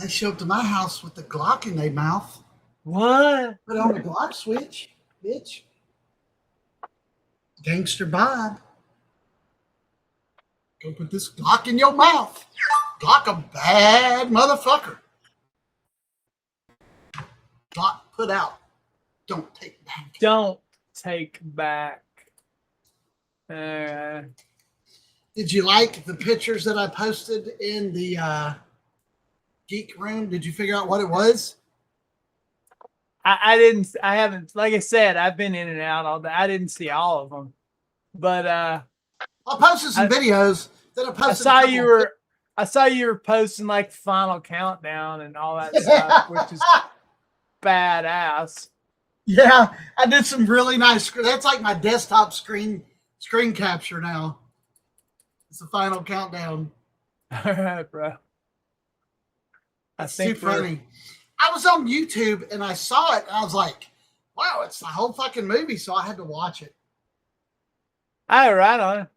They show up to my house with the Glock in their mouth. What? Put on the Glock switch, bitch. Gangster Bob. Go put this Glock in your mouth. Glock a bad motherfucker. Glock put out. Don't take back. Don't take back. Did you like the pictures that I posted in the geek room? Did you figure out what it was? I didn't. I haven't. Like I said, I've been in and out all day. I didn't see all of them, but I posted some videos. Then I posted. I saw you were posting like the final countdown and all that stuff, which is badass. Yeah, I did some really nice. That's like my desktop screen capture now. It's the final countdown. All right, bro. That's too funny. I was on YouTube and I saw it and I was like, wow, it's the whole fucking movie. So I had to watch it. All right, right on.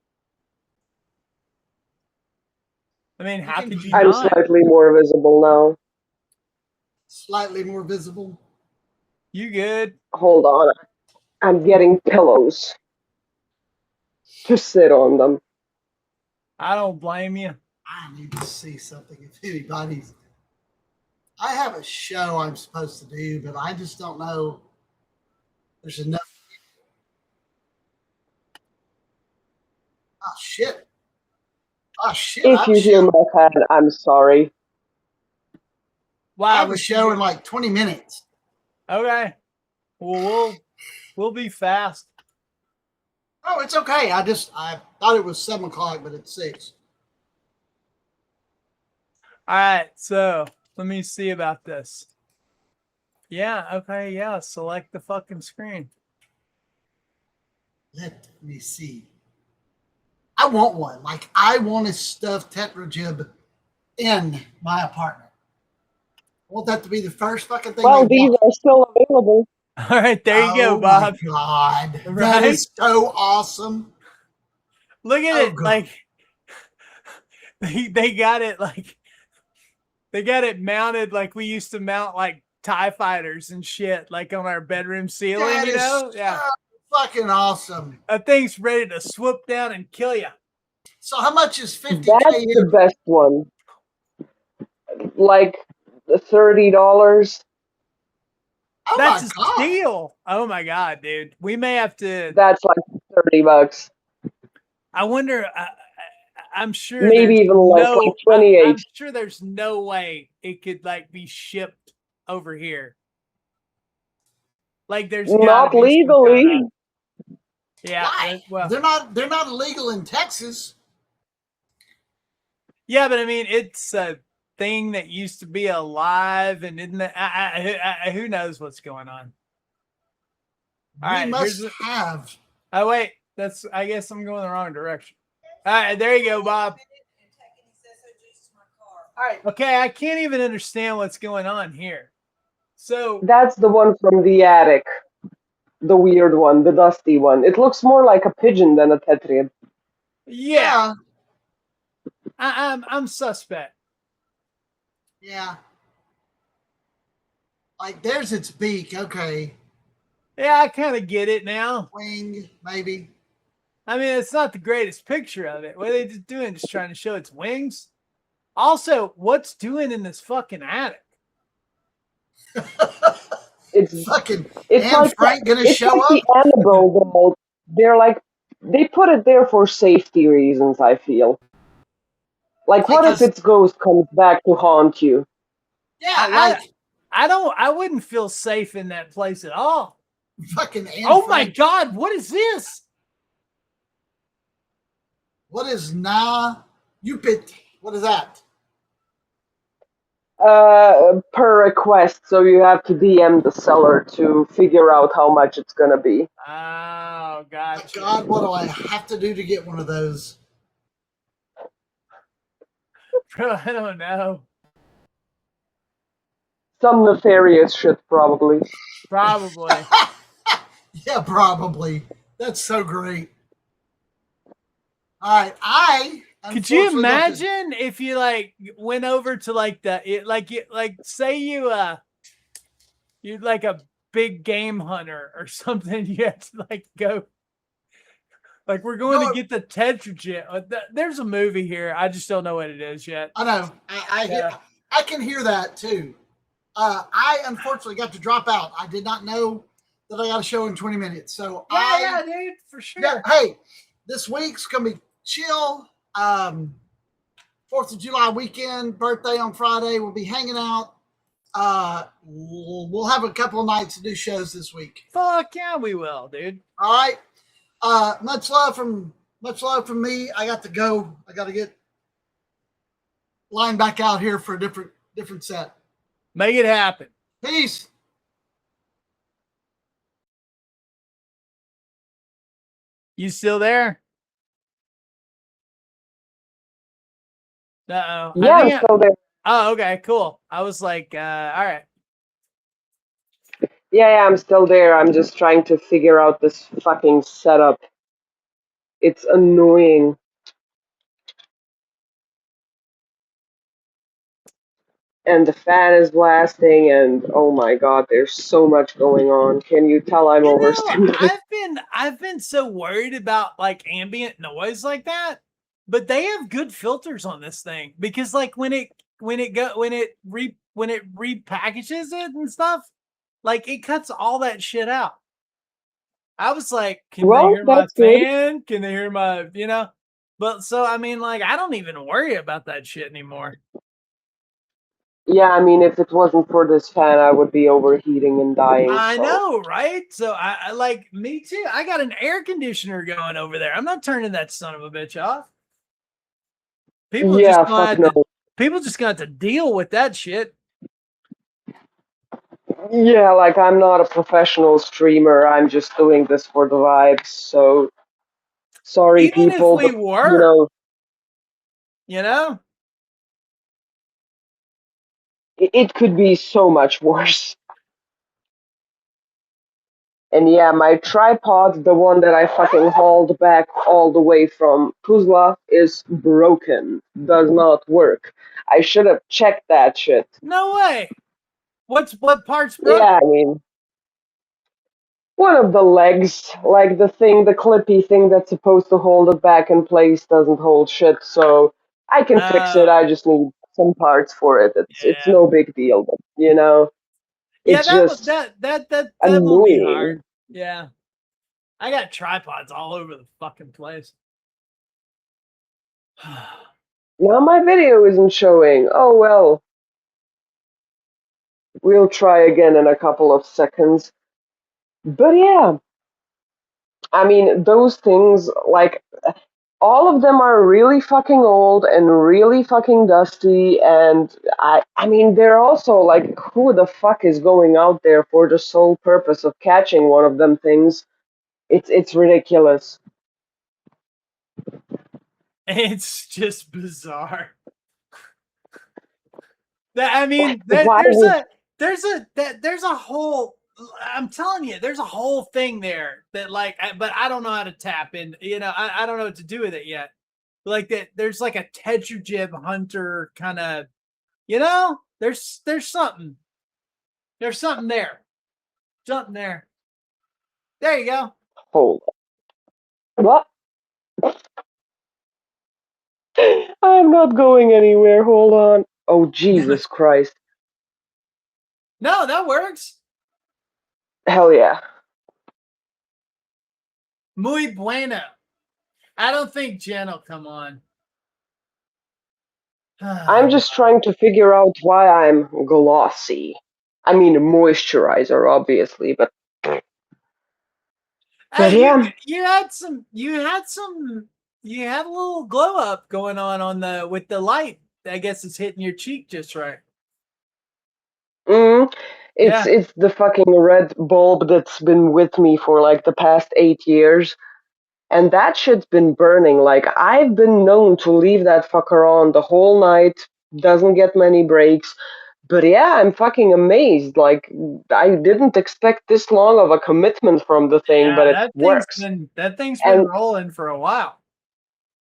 I mean, how could you I'm not? slightly more visible now. Slightly more visible. You good? Hold on. I'm getting pillows to sit on them. I don't blame you. I need to see something if anybody's. I have a show I'm supposed to do, but I just don't know. There's enough. Oh shit! Oh shit! If you hear my fan, I'm sorry. Wow, I have a show in like 20 minutes. Okay. Well, we'll be fast. Oh, it's okay. I thought it was 7 o'clock, but it's 6. All right, so let me see about this. Yeah, okay, yeah. Select the fucking screen. Let me see. I want one. Like, I want a stuffed Tetrijib in my apartment. I want that to be the first fucking thing. Well, these are still available. All right, there you go, Bob. Oh, my God. Right? That is so awesome. Look at it. God. Like, they got it, like, they got it mounted like we used to mount, like, TIE fighters and shit, like on our bedroom ceiling, that you know? Yeah. Fucking awesome. That thing's ready to swoop down and kill you. So how much is 50K? That's the best one. Like $30. Oh, that's a steal. Oh my God, dude. We may have to. That's like $30. I wonder. I'm sure. Maybe even less, like 28. I'm sure there's no way it could like be shipped over here. Like there's not legally. Yeah. Why? Well, they're not illegal in Texas. Yeah, but I mean, it's a thing that used to be alive, and isn't that, who knows what's going on? All right, must have. Oh wait, I guess I'm going the wrong direction. All right, there you go, Bob. All right. Okay, I can't even understand what's going on here. So that's the one from the attic. The weird one, the dusty one. It looks more like a pigeon than a Tetrijib. Yeah. I'm suspect. Yeah. Like there's its beak, okay. Yeah, I kind of get it now. Wing, maybe. I mean, it's not the greatest picture of it. What are they just doing? Just trying to show its wings? Also, what's doing in this fucking attic? It's fucking. It's Anne like Frank gonna show like up. The Annabelle doll. They're like they put it there for safety reasons. I feel. Like, what if its ghost comes back to haunt you? Yeah, I wouldn't feel safe in that place at all. Fucking Anne Oh Frank. my God, what is this? What is you bit? What is that? Per request, so you have to DM the seller to figure out how much it's gonna be. Oh, gotcha. God, what do I have to do to get one of those? Bro, I don't know. Some nefarious shit, probably. Probably. Yeah, probably. That's so great. All right, I Could you unfortunately got to- imagine if you like went over to like say you're like a big game hunter or something, you had to like go like we're going No, to get the Tetrijib. There's a movie here. I just don't know what it is yet. I know. I can hear that too. I unfortunately got to drop out. I did not know that I got a show in 20 minutes. So Yeah, dude, for sure. Yeah, hey, this week's gonna be chill. 4th of July weekend, birthday on Friday. We'll be hanging out. We'll have a couple of nights to do shows this week. Fuck yeah, we will, dude. All right. Much love from me. I got to go. I got to get lined back out here for a different set. Make it happen. Peace. You still there? Uh-oh. Yeah, I'm still there. Oh, okay, cool. I was like, all right. Yeah, I'm still there. I'm just trying to figure out this fucking setup. It's annoying. And the fan is blasting, and oh my god, there's so much going on. Can you tell I'm overstimulated? I've been so worried about like ambient noise like that, but they have good filters on this thing because like when it repackages it and stuff, like it cuts all that shit out. I was like, can they hear my fan? Can they hear my, But so I mean, like I don't even worry about that shit anymore. Yeah, I mean, if it wasn't for this fan, I would be overheating and dying. I know, right? So I like me too. I got an air conditioner going over there. I'm not turning that son of a bitch off. People just gonna have to deal with that shit. Yeah, like I'm not a professional streamer. I'm just doing this for the vibes. So sorry, Even people. If we were, it could be so much worse. And yeah, my tripod, the one that I fucking hauled back all the way from Tuzla, is broken. Does not work. I should have checked that shit. No way. What part's broken? Yeah, I mean, one of the legs, like the clippy thing that's supposed to hold it back in place, doesn't hold shit. So I can fix it. I just need some parts for it. It's no big deal, but it's just that annoying. will be hard. Yeah, I got tripods all over the fucking place. Now my video isn't showing. Oh well. We'll try again in a couple of seconds. But yeah, I mean, those things, like, all of them are really fucking old and really fucking dusty, and I mean, they're also like, who the fuck is going out there for the sole purpose of catching one of them things? It's ridiculous. It's just bizarre. I mean, there's a whole. I'm telling you, there's a whole thing there that like, but I don't know how to tap in. I don't know what to do with it yet. Like that, there's like a Tetrijib hunter kind of. There's something. There's something there. Something there. There you go. Hold on. What? I'm not going anywhere. Hold on. Oh, Jesus Christ. No, that works. Hell yeah. Muy bueno. I don't think Jen will come on. I'm just trying to figure out why I'm glossy. I mean, moisturizer, obviously, but yeah. You had a little glow up going on with the light. I guess it's hitting your cheek just right. It's the fucking red bulb that's been with me for like the past 8 years. And that shit's been burning. Like, I've been known to leave that fucker on the whole night, doesn't get many breaks. But yeah, I'm fucking amazed. Like, I didn't expect this long of a commitment from the thing, but it works. That thing's been rolling for a while.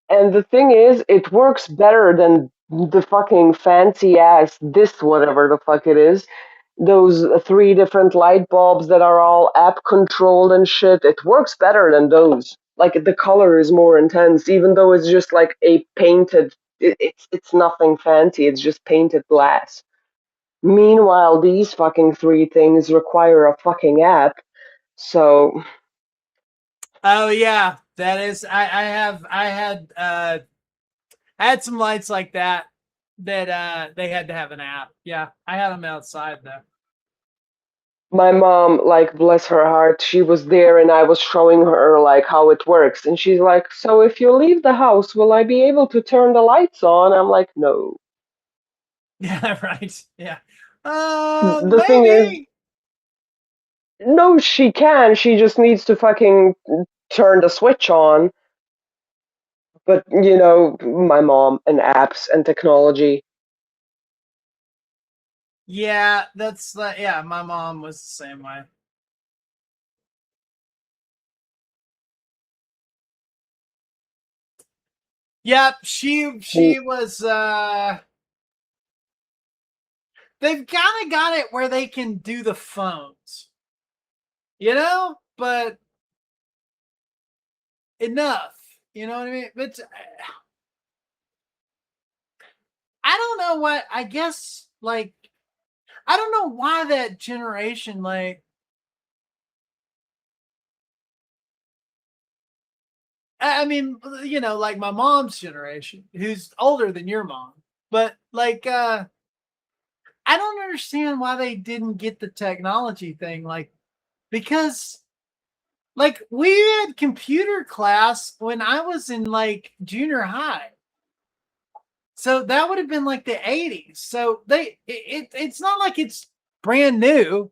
And the thing is, it works better than the fucking fancy ass this whatever the fuck it is. Those three different light bulbs that are all app controlled and shit. It works better than those. Like the color is more intense, even though it's just like a painted. It's nothing fancy. It's just painted glass. Meanwhile, these fucking three things require a fucking app. So Oh yeah, that is. I had some lights like that they had to have an app. Yeah, I had them outside though. my mom, like, bless her heart, she was there and I was showing her like how it works, and she's like, "So if you leave the house, will I be able to turn the lights on?" I'm like, "No." Yeah, right. Yeah. The thing is, Maybe. no, she can. She just needs to fucking turn the switch on. But my mom and apps and technology. Yeah, that's like yeah. My mom was the same way. Yep, she was. They've kind of got it where they can do the phones, but enough. You know what I mean? But I don't know what. I guess like I don't know why that generation like. I mean, like my mom's generation, who's older than your mom, but like, I don't understand why they didn't get the technology thing, like, because, like, we had computer class when I was in like junior high, so that would have been like the '80s. So it's not like it's brand new,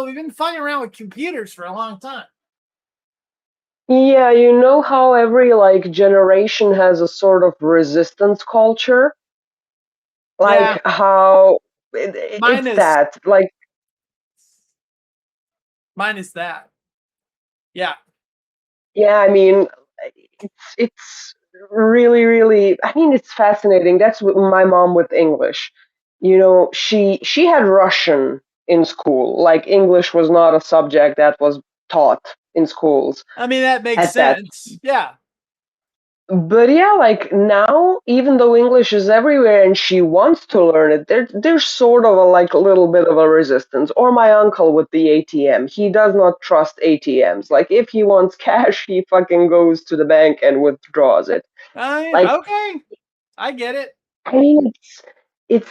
We've been fucking around with computers for a long time. Yeah, you know how every like generation has a sort of resistance culture? Yeah, Like how mine it's is that. Like, mine is that. Yeah, yeah, I mean, it's really, really. I mean, it's fascinating. That's what my mom with English. She had Russian in school. Like English was not a subject that was taught in schools I mean that makes at that. sense. Yeah. But yeah, like now, even though English is everywhere and she wants to learn it, there's sort of a like little bit of a resistance. Or my uncle with the ATM, he does not trust ATMs. Like if he wants cash, he fucking goes to the bank and withdraws it. Like, Okay. I get it. I mean,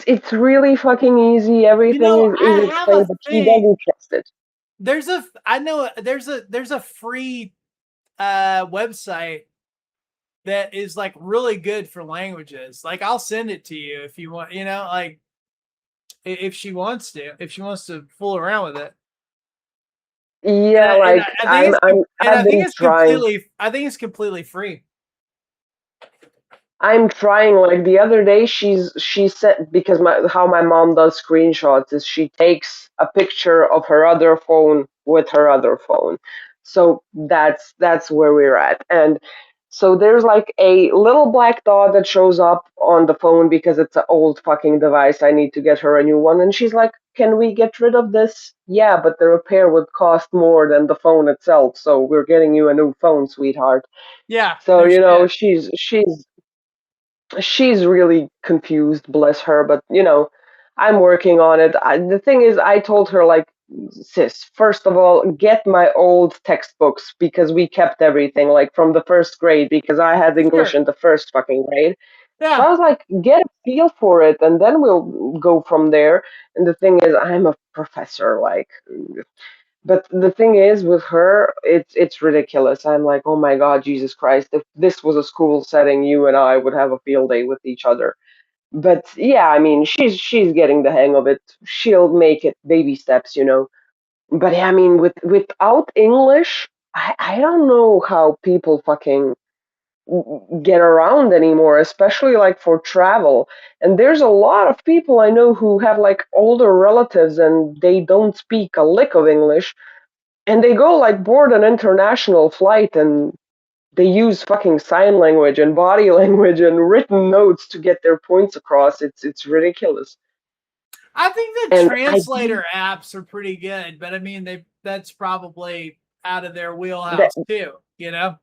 it's really fucking easy. Everything is I have explained, a but he thing. doesn't trust it. I know there's a free website that is like really good for languages. Like I'll send it to you if you want, like if if she wants to fool around with it. Yeah, like I've been trying. I think it's completely free. I'm trying. Like the other day, she said, because how my mom does screenshots is she takes a picture of her other phone with her other phone. So that's where we're at. And so there's like a little black dot that shows up on the phone because it's an old fucking device. I need to get her a new one. And she's like, "Can we get rid of this?" "Yeah, but the repair would cost more than the phone itself. So we're getting you a new phone, sweetheart." Yeah, So no shit. she's really confused, bless her, but I'm working on it. The thing is, I told her, like, "Sis, first of all, get my old textbooks because we kept everything like from the first grade because I had English Sure. in the first fucking grade." So Yeah. I was like, get a feel for it and then we'll go from there. And the thing is, I'm a professor, like, but the thing is with her, it's ridiculous. I'm like, "Oh my God, Jesus Christ, if this was a school setting, you and I would have a field day with each other." But yeah, I mean, she's getting the hang of it. She'll make it baby steps. But yeah, I mean, without English, I don't know how people fucking get around anymore, especially like for travel. And there's a lot of people I know who have like older relatives and they don't speak a lick of English, and they go like board an international flight and they use fucking sign language and body language and written notes to get their points across. It's ridiculous. I think the And translator apps are pretty good, but I mean that's probably out of their that, wheelhouse too, you know?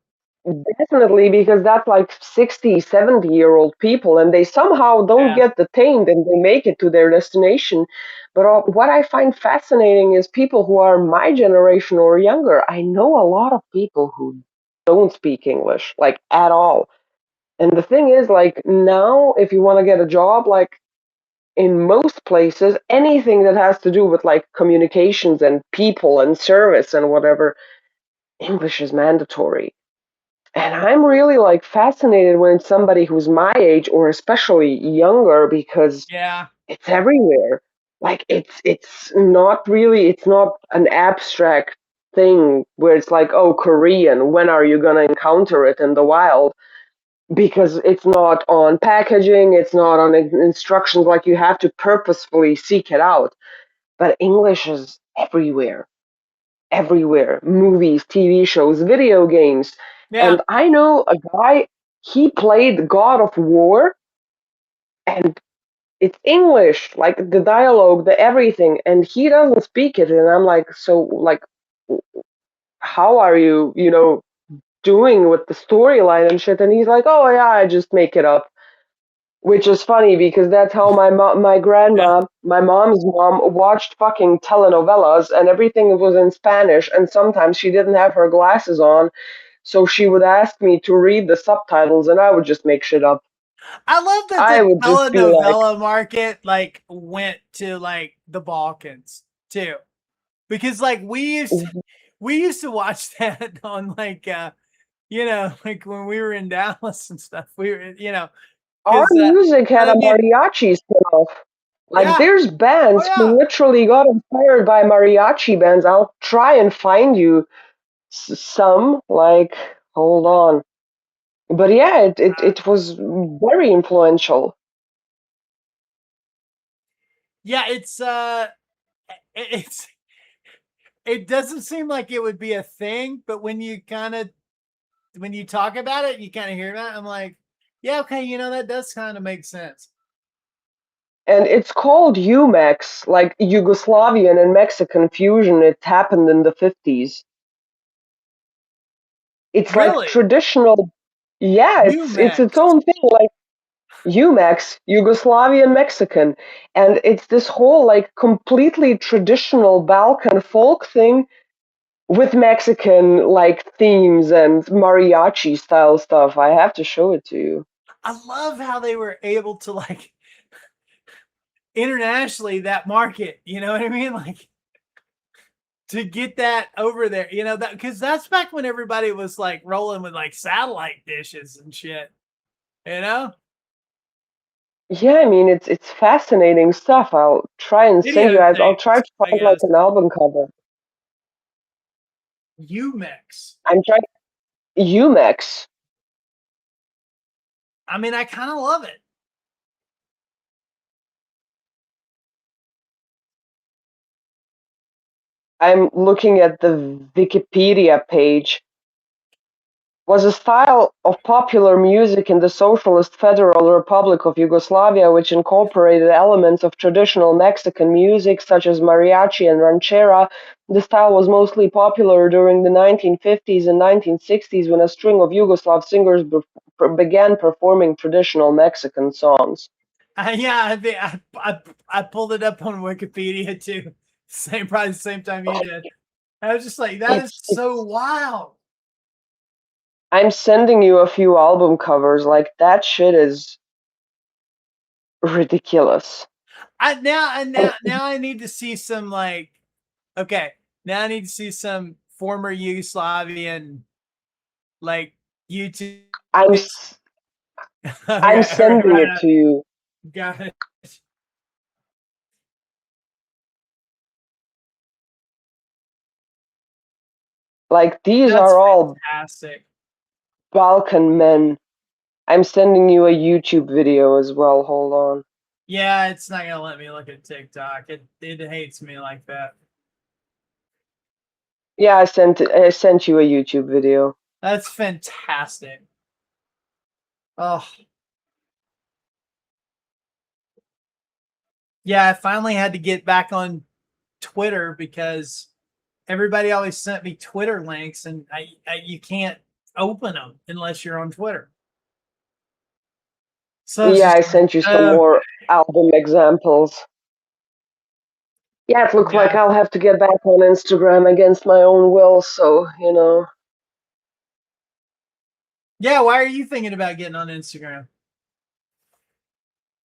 definitely, because that's like 60, 70-year-old people, and they somehow don't Yeah. get detained and they make it to their destination. But what I find fascinating is people who are my generation or younger. I know a lot of people who don't speak English, like at all. And the thing is, like, now, if you want to get a job, like, in most places, anything that has to do with like communications and people and service and whatever, English is mandatory. And I'm really like fascinated when it's somebody who's my age or especially younger, because Yeah. it's everywhere. Like it's not an abstract thing where it's like, oh, Korean, when are you gonna encounter it in the wild? Because it's not on packaging, it's not on instructions, like you have to purposefully seek it out. But English is everywhere, everywhere. Movies, TV shows, video games. Yeah. And I know a guy, he played God of War, and it's English, like the dialogue, the everything, and he doesn't speak it. And I'm like, so, like, how are you, doing with the storyline and shit? And he's like, oh, yeah, I just make it up. Which is funny because that's how my Yeah. grandma, my mom's mom, watched fucking telenovelas, and everything was in Spanish, and sometimes she didn't have her glasses on, so she would ask me to read the subtitles, and I would just make shit up. I love that I the would just be like, telenovela market like went to like the Balkans too. Because like we used to watch that on like like when we were in Dallas and stuff. We were, our because music had but a I mean, mariachi spin-off. Like, yeah. there's Oh bands yeah. who literally got inspired by mariachi bands. I'll try and find you some, like, hold on. But yeah, it was very influential. Yeah, it's it doesn't seem like it would be a thing, but when you talk about it, you kind of hear that. I'm like, yeah, okay, that does kind of make sense. And it's called UMEX, like Yugoslavian and Mexican fusion. It happened in the 50s. It's like Really? traditional. Yeah, it's its UMax. own thing, like UMEX, Yugoslavian Mexican. And it's this whole like completely traditional Balkan folk thing with Mexican like themes and mariachi style stuff. I have to show it to you. I love how they were able to like internationally that market, you know what I mean? Like to get that over there, that because that's back when everybody was like rolling with like satellite dishes and shit, you know? Yeah, I mean it's fascinating stuff. I'll try and send you. I'll try Videotapes, to I find like guess. an album cover. UMix. I'm trying UMEX. I mean, I kind of love it. I'm looking at the Wikipedia page. Was a style of popular music in the Socialist Federal Republic of Yugoslavia which incorporated elements of traditional Mexican music such as mariachi and ranchera. The style was mostly popular during the 1950s and 1960s when a string of Yugoslav singers began performing traditional Mexican songs. Yeah, I think I pulled it up on Wikipedia too. Probably the same time you did. I was just like, that is so It's wild. I'm sending you a few album covers. Like, that shit is ridiculous. Now I need to see some like, okay, now I need to see some former Yugoslavian like YouTube. I'm Okay, all I'm right, sending it to you. got it. Like, these That's are all fantastic. Balkan men. I'm sending you a YouTube video as well. Hold on. Yeah, it's not gonna let me look at TikTok. It hates me like that. Yeah, I sent you a YouTube video. That's fantastic. Oh. Yeah, I finally had to get back on Twitter because everybody always sent me Twitter links, and you can't open them unless you're on Twitter. So Yeah, I sent you some more album examples. Yeah, it looks like I'll have to get back on Instagram against my own will, so, you know. Yeah, why are you thinking about getting on Instagram?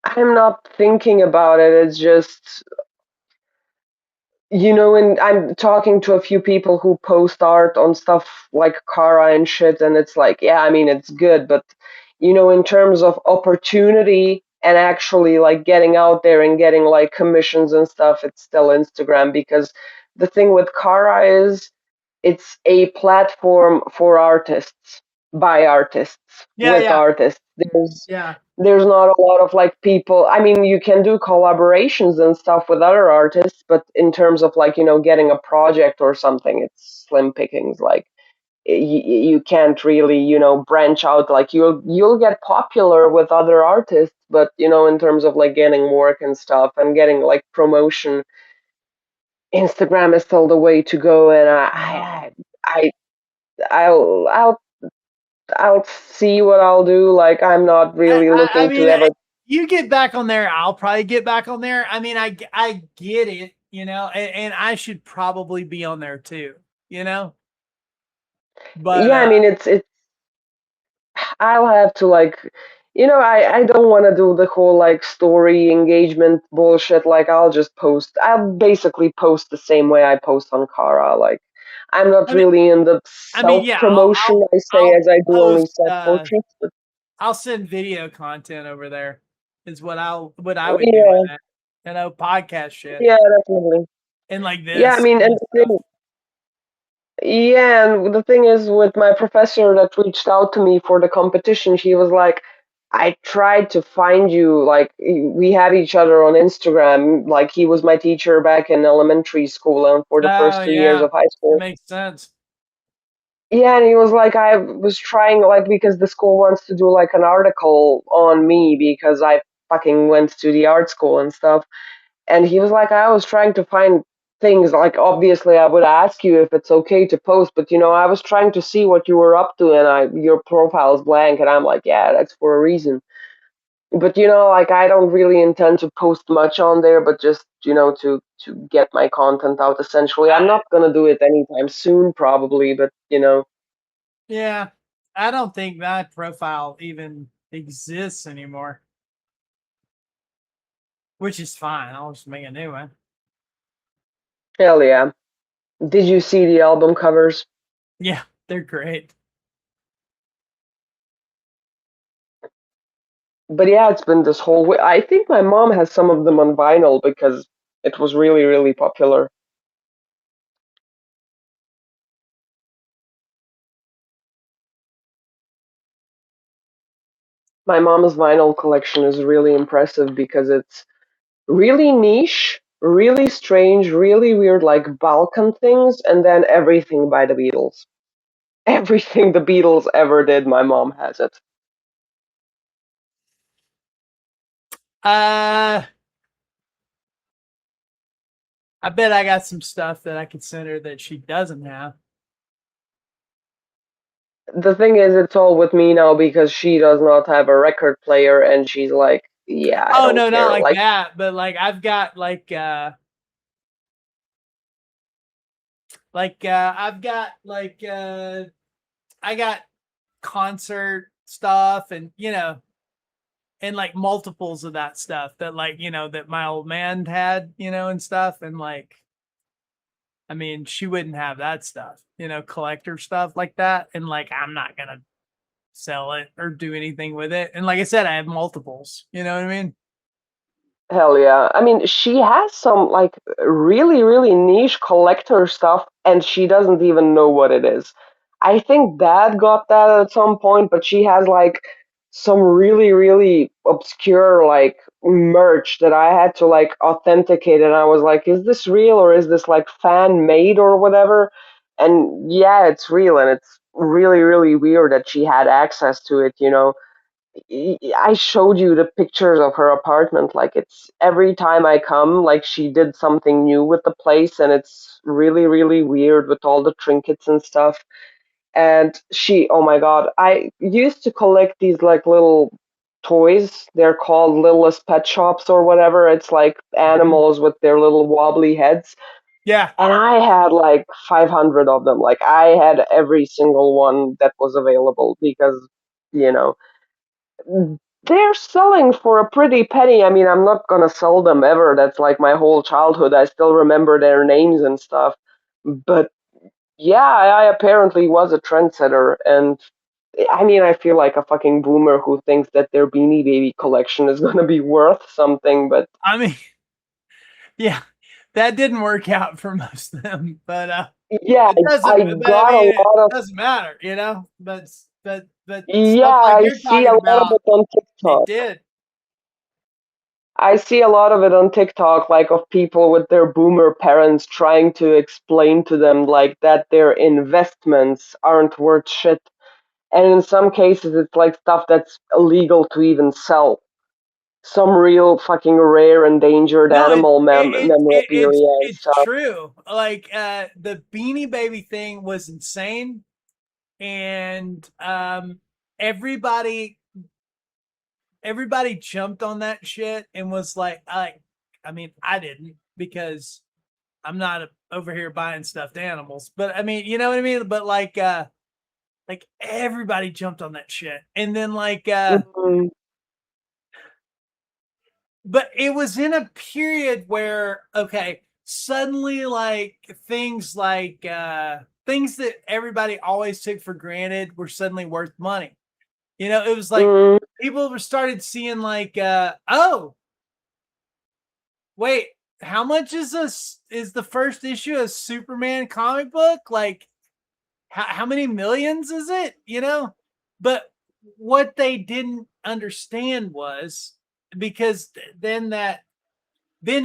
I'm not thinking about it. It's just, you know, and I'm talking to a few people who post art on stuff like Kara and shit, and it's like, yeah, I mean, it's good, but, you know, in terms of opportunity and actually like getting out there and getting like commissions and stuff, it's still Instagram, because the thing with Kara is it's a platform for artists, by artists, with artists. There's not a lot of like people. I mean, you can do collaborations and stuff with other artists, but in terms of like, you know, getting a project or something, it's slim pickings. Like you can't really, you know, branch out. Like you'll get popular with other artists, but you know, in terms of like getting work and stuff and getting like promotion, Instagram is still the way to go. And I I'll I'll see what I'll do. Like I'm not really looking to ever. You get back on there, I'll probably get back on there. I mean, I get it, you know, and I should probably be on there too, you know. But yeah, I mean, it's I'll have to like, you know, I don't want to do the whole like story engagement bullshit. Like I'll basically post the same way I post on Kara. Like I'm not really in the self promotion, I say, as I do only self portraits. But I'll send video content over there. Is what I would do. yeah, You know, podcast shit. yeah, definitely. And like this. Yeah, I mean, and the thing, yeah, and the thing is, with my professor that reached out to me for the competition, she was like, I tried to find you. Like, we had each other on Instagram. Like, he was my teacher back in elementary school and for the first 2 years of high school. That makes sense. Yeah, and he was like, I was trying, like, because the school wants to do, like, an article on me because I fucking went to the art school and stuff. And he was like, I was trying to find things, like obviously I would ask you if it's okay to post, but you know, I was trying to see what you were up to, and your profile is blank, and I'm like, yeah, that's for a reason. But you know, like I don't really intend to post much on there, but just, you know, to get my content out essentially. I'm not gonna do it anytime soon probably, but you know. Yeah. I don't think that profile even exists anymore. Which is fine. I'll just make a new one. Hell yeah. Did you see the album covers? Yeah, they're great. But yeah, it's been this whole way. I think my mom has some of them on vinyl because it was really, really popular. My mom's vinyl collection is really impressive because it's really niche, really strange, really weird, like Balkan things, and then everything by the Beatles. Everything the Beatles ever did, my mom has it. I bet I got some stuff that I could send her that she doesn't have. The thing is, it's all with me now because she does not have a record player, and she's like, yeah, I don't care. Not like that, but like I've got I got concert stuff, and you know, and like multiples of that stuff that, like, you know, that my old man had, you know, and stuff. And like, I mean, she wouldn't have that stuff, you know, collector stuff like that. And like, I'm not gonna sell it or do anything with it. And like I said, I have multiples, you know what I mean? Hell yeah. I mean, she has some like really, really niche collector stuff, and she doesn't even know what it is. I think Dad got that at some point, but she has like some really, really obscure like merch that I had to like authenticate, and I was like, is this real or is this like fan made or whatever? And yeah, it's real, and it's really, really weird that she had access to it, you know. I showed you the pictures of her apartment. Like, it's every time I come, like, she did something new with the place, and it's really, really weird with all the trinkets and stuff. And oh my God, I used to collect these like little toys. They're called Littlest Pet Shops or whatever. It's like animals with their little wobbly heads. Yeah. And I had like 500 of them. Like, I had every single one that was available because, you know, they're selling for a pretty penny. I mean, I'm not gonna sell them ever. That's like my whole childhood. I still remember their names and stuff. But yeah, I apparently was a trendsetter, and I mean, I feel like a fucking boomer who thinks that their Beanie Baby collection is gonna be worth something, but I mean, yeah, that didn't work out for most of them, but yeah, it doesn't. I But I got a mean, it lot of doesn't matter, you know. But yeah, stuff like I you're see a talking lot of about, it on it TikTok. did. I see a lot of it on TikTok, like of people with their boomer parents trying to explain to them like that their investments aren't worth shit. And in some cases, it's like stuff that's illegal to even sell. Some real fucking rare endangered No, animal memorabilia and it's stuff. true. Like the Beanie Baby thing was insane, and everybody jumped on that shit and was like, I mean, I didn't, because I'm not over here buying stuffed animals, but I mean, you know what I mean? But like everybody jumped on that shit. And then Mhm. but it was in a period where, okay, suddenly like things that everybody always took for granted were suddenly worth money. You know, it was like Mm, people started seeing like, oh, wait, how much is the first issue of Superman comic book? Like, how many millions is it? You know, but what they didn't understand was, because then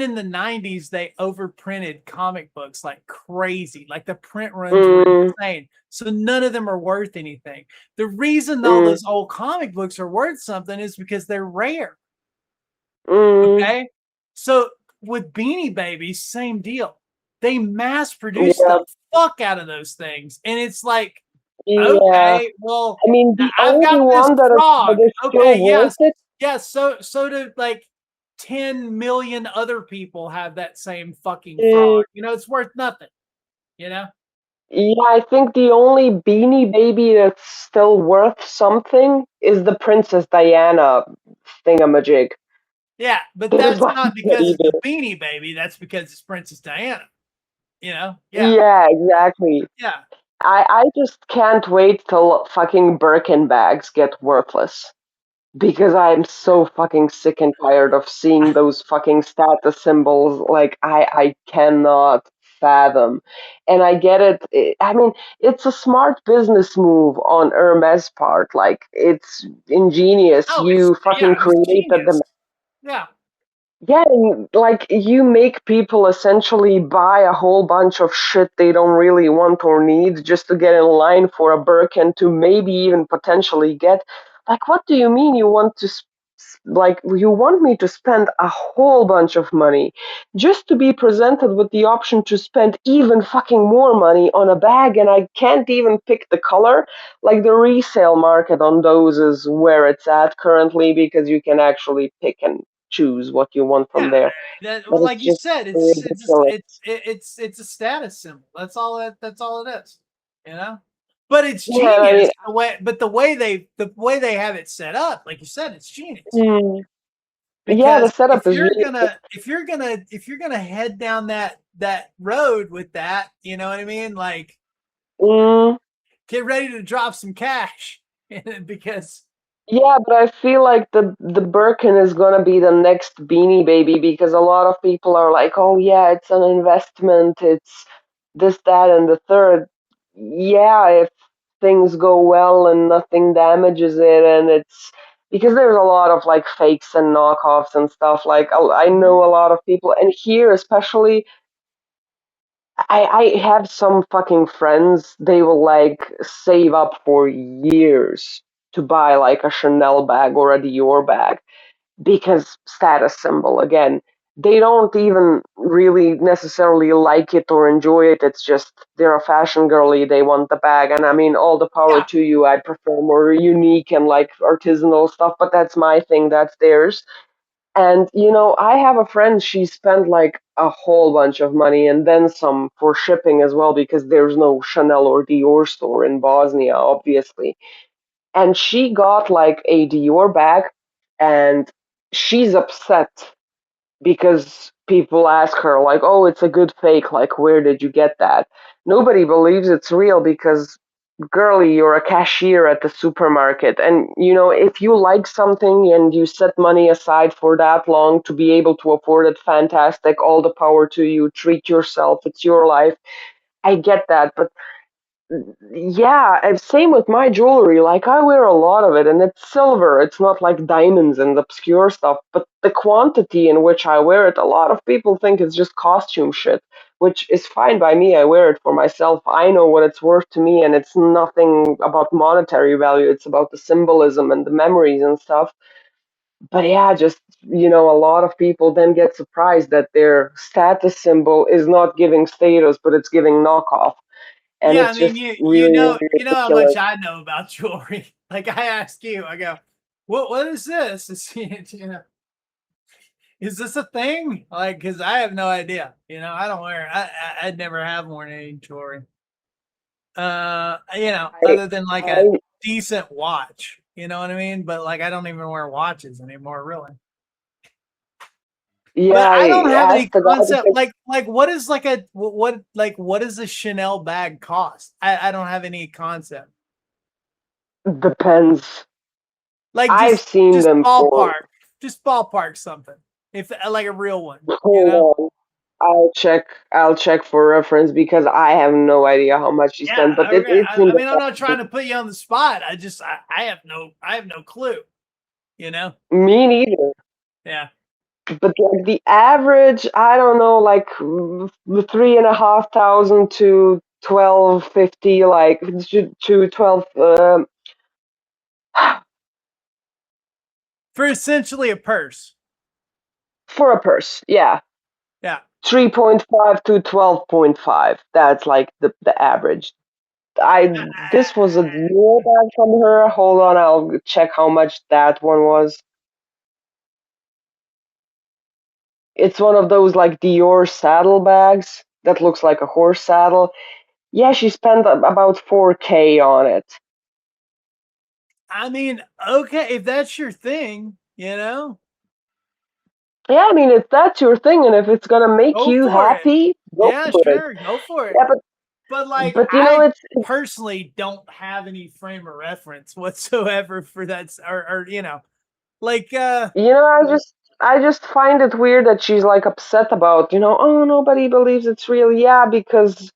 in the 90s they overprinted comic books like crazy. Like the print runs were mm, insane, so none of them are worth anything. The reason all mm, those old comic books are worth something is because they're rare. mm. Okay. So with Beanie Babies, same deal. They mass produce Yeah, the fuck out of those things. And it's like, yeah. okay, well, I mean, the I've only got this one that frog. is still Okay, worth yes. it. Yes. So do like 10 million other people have that same fucking Mm, frog. You know, it's worth nothing, you know? yeah, I think the only Beanie Baby that's still worth something is the Princess Diana thingamajig. Yeah, but There's that's like not because teddy it's a bear. Beanie Baby. That's because it's Princess Diana, you know? Yeah. Yeah, exactly. Yeah. I just can't wait till fucking Birkin bags get worthless. Because I'm so fucking sick and tired of seeing those fucking status symbols. Like, I cannot fathom. And I get it. I mean, it's a smart business move on Hermes' part. Like, it's ingenious. Oh, You fucking it was created the genius. Yeah. yeah, and, like you make people essentially buy a whole bunch of shit they don't really want or need just to get in line for a Birkin to maybe even potentially get. Like, what do you mean you want to like you want me to spend a whole bunch of money just to be presented with the option to spend even fucking more money on a bag, and I can't even pick the color? Like, the resale market on those is where it's at currently because you can actually pick and choose what you want from Yeah. there. That, But well, it's like you just said, ridiculous. it's a status symbol. That's all it is. You know? But it's Yeah, I genius mean, the way they have it set up, like you said, it's genius. mm, yeah, the Because setup is really if you're gonna head down that road with that, you know what I mean? Like, mm, get ready to drop some cash. Because yeah, but I feel like the Birkin is gonna be the next Beanie Baby because a lot of people are like, "Oh yeah, it's an investment. It's this, that, and the third." Yeah, if things go well and nothing damages it, and it's because there's a lot of like fakes and knockoffs and stuff. Like, I know a lot of people, and here especially I have some fucking friends, they will like save up for years to buy like a Chanel bag or a Dior bag because status symbol again. They don't even really necessarily like it or enjoy it. It's just they're a fashion girly, they want the bag. And I mean, all the power Yeah. to you. I prefer more unique and like artisanal stuff, but that's my thing, that's theirs. And I have a friend, she spent like a whole bunch of money and then some for shipping as well because there's no Chanel or Dior store in Bosnia, obviously. And she got like a Dior bag and she's upset because people ask her like, "Oh, it's a good fake. Like, where did you get that?" Nobody believes it's real because girly, you're a cashier at the supermarket, and if you like something and you set money aside for that long to be able to afford it, fantastic. All the power to you. Treat yourself. It's your life. I get that, but yeah, and same with my jewelry. Like I wear a lot of it, and it's silver. It's not like diamonds and obscure stuff. But the quantity in which I wear it, a lot of people think it's just costume shit, which is fine by me. I wear it for myself. I know what it's worth to me, and it's nothing about monetary value. It's about the symbolism and the memories and stuff. But yeah, just a lot of people then get surprised that their status symbol is not giving status, but it's giving knockoff, and Yeah, I it's mean, just you really know how much ridiculous. I know about jewelry. Like I ask you, I go, what is this? Is this a thing? Like, because I have no idea. I don't wear. I'd never have worn any jewelry. I, Other than like a I, decent watch. You know what I mean? But like, I don't even wear watches anymore, really. yeah, But I don't I have any asked the guy concept. because Like what is like a what does a Chanel bag cost? I don't have any concept. depends. Like I've just seen just them for. ballpark, just ballpark something. If like a real one, you know? Hold on, I'll check. I'll check for reference because I have no idea how much she Yeah, spent, but okay. it's in I the mean, I'm not trying thousands. to put you on the spot. I have no clue. You know? Me neither. Yeah. But like the average, I don't know, like 3,500 to 1,250, like to 12 For essentially a purse. for a purse. Yeah, Yeah. 3.5 to 12.5. That's like the average. I This was a Dior bag from her. Hold on, I'll check how much that one was. It's one of those like Dior saddle bags that looks like a horse saddle. Yeah, she spent about 4K on it. I mean, okay, if that's your thing, Yeah, I mean, if that's your thing and if it's gonna make go you for it. happy, go Yeah, for it. sure, go for it. Yeah, But like, but I it's personally don't have any frame of reference whatsoever for that, or like, I just find it weird that she's like upset about, oh, nobody believes it's real. Yeah, because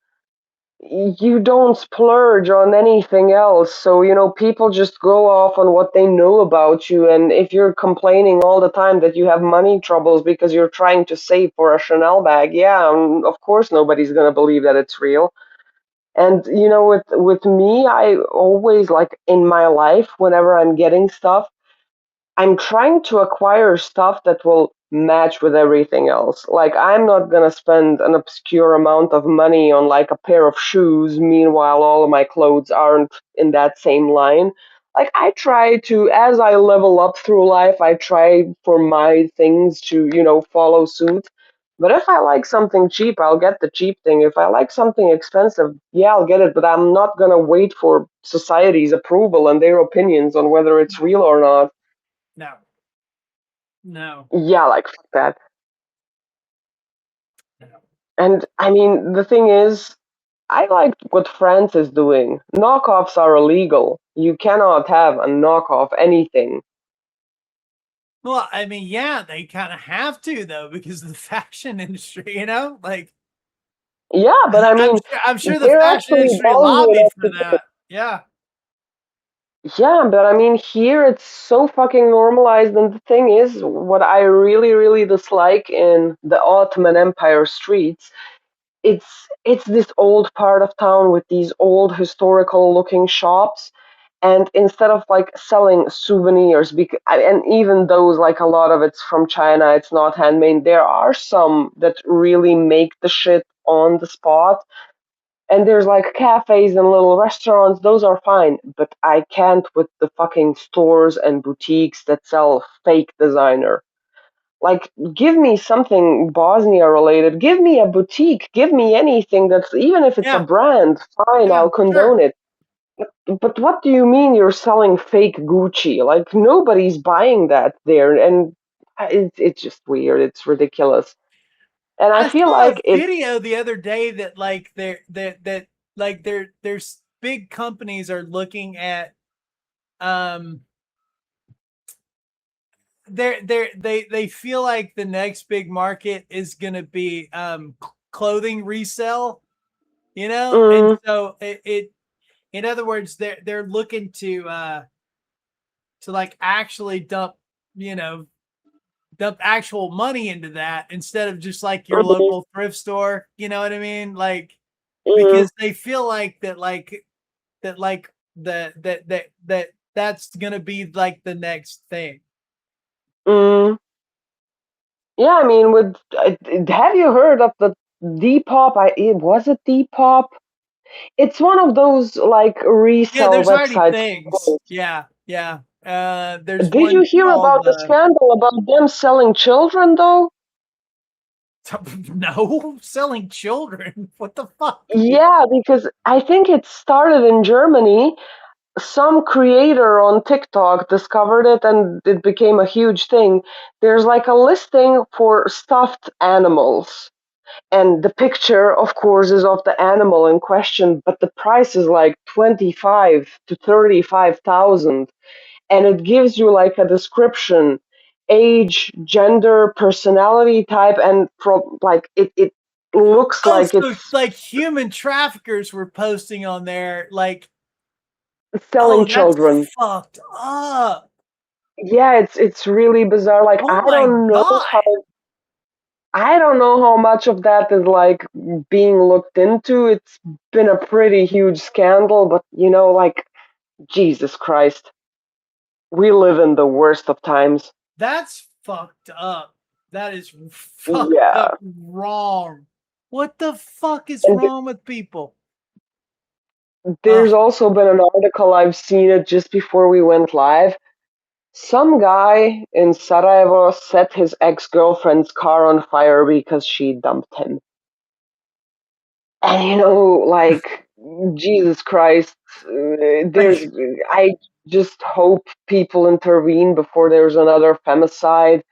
you don't splurge on anything else. So, people just go off on what they know about you. And if you're complaining all the time that you have money troubles because you're trying to save for a Chanel bag, yeah, of course nobody's going to believe that it's real. And, with me, I always like in my life, whenever I'm getting stuff, I'm trying to acquire stuff that will match with everything else. Like, I'm not gonna spend an obscure amount of money on like a pair of shoes, meanwhile, all of my clothes aren't in that same line. Like, I try to, as I level up through life, I try for my things to, follow suit. But if I like something cheap, I'll get the cheap thing. If I like something expensive, yeah, I'll get it. But I'm not gonna wait for society's approval and their opinions on whether it's real or not. no, no, Yeah, like fuck that. no. And I mean, the thing is, I like what France is doing. Knockoffs are illegal. You cannot have a knockoff anything. Well, I mean, yeah, they kind of have to though because of the fashion industry. Like Yeah, but I mean, I'm sure the they're fashion actually industry ballsy lobbied enough for to do it. that. Yeah. Yeah, but I mean, here it's so fucking normalized. And the thing is, what I really, really dislike in the Ottoman Empire streets it's this old part of town with these old historical looking shops, and instead of like selling souvenirs, and even those, like a lot of it's from China, it's not handmade. There are some that really make the shit on the spot, and there's like cafes and little restaurants. Those are fine, but I can't with the fucking stores and boutiques that sell fake designer. Like, give me something Bosnia related. Give me a boutique. Give me anything that's, even if it's a Yeah, brand, fine, yeah, I'll condone sure. it. But what do you mean you're selling fake Gucci? Like, nobody's buying that there, and it's just weird. It's ridiculous. And I I feel saw a like it. video the other day that like there's big companies are looking at um they feel like the next big market is gonna be clothing resell, and Mm, so it in other words they're looking to like actually you know dump actual money into that instead of just like your mhm, local thrift store. You know what I mean? Like mhm, because they feel like that like that's gonna be like the next thing. mm. Yeah, I mean, have you heard of the Depop? Was it Depop? It's one of those like Yeah, resale there's already websites. things. Yeah, yeah. There's Did you one hear called about the scandal about them selling children, though? no selling children. What the fuck? Yeah, because I think it started in Germany. Some creator on TikTok discovered it and it became a huge thing. There's like a listing for stuffed animals. And the picture, of course, is of the animal in question, but the price is like 25 to 35,000, and it gives you like a description, age, gender, personality type, and from like it looks Oh, like so it's like human traffickers were posting on there, like, selling oh, that's children. fucked up. Yeah, it's really bizarre. Like Oh my god. I don't know how much of that is like being looked into. It's been a pretty huge scandal, but like Jesus Christ, we live in the worst of times. That's fucked up. That is fucked Yeah. up wrong. What the fuck is And wrong with people? there's also been an article, I've seen it just before we went live. Some guy in Sarajevo set his ex-girlfriend's car on fire because she dumped him. And like, Jesus Christ, there's, Like, I just hope people intervene before there's another femicide.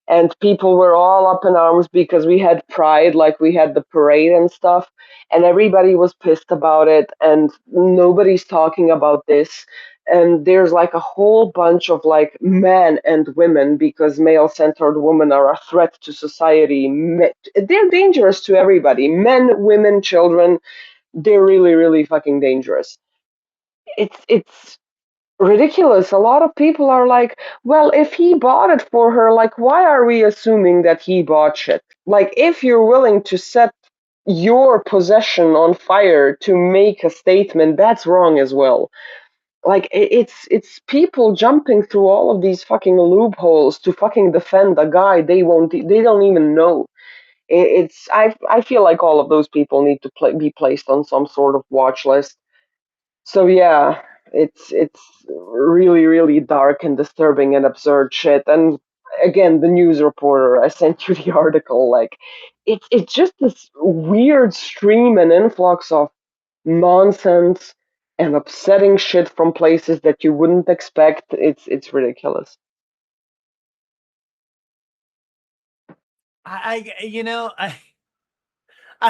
And people were all up in arms because we had Pride, like we had the parade and stuff, and everybody was pissed about it, and nobody's talking about this. And there's like a whole bunch of like men and women, because male-centered women are a threat to society. They're dangerous to everybody. Men, women, children, they're really, really fucking dangerous. It's ridiculous. A lot of people are like, well, if he bought it for her, like, why are we assuming that he bought shit? Like, if you're willing to set your possession on fire to make a statement, that's wrong as well. Like, it's people jumping through all of these fucking loopholes to fucking defend a guy they don't even know. I feel like all of those people need to be placed on some sort of watch list. So yeah, it's really, really dark and disturbing and absurd shit. And again, the news reporter, I sent you the article. Like, it's just this weird stream and influx of nonsense and upsetting shit from places that you wouldn't expect. It's ridiculous. I've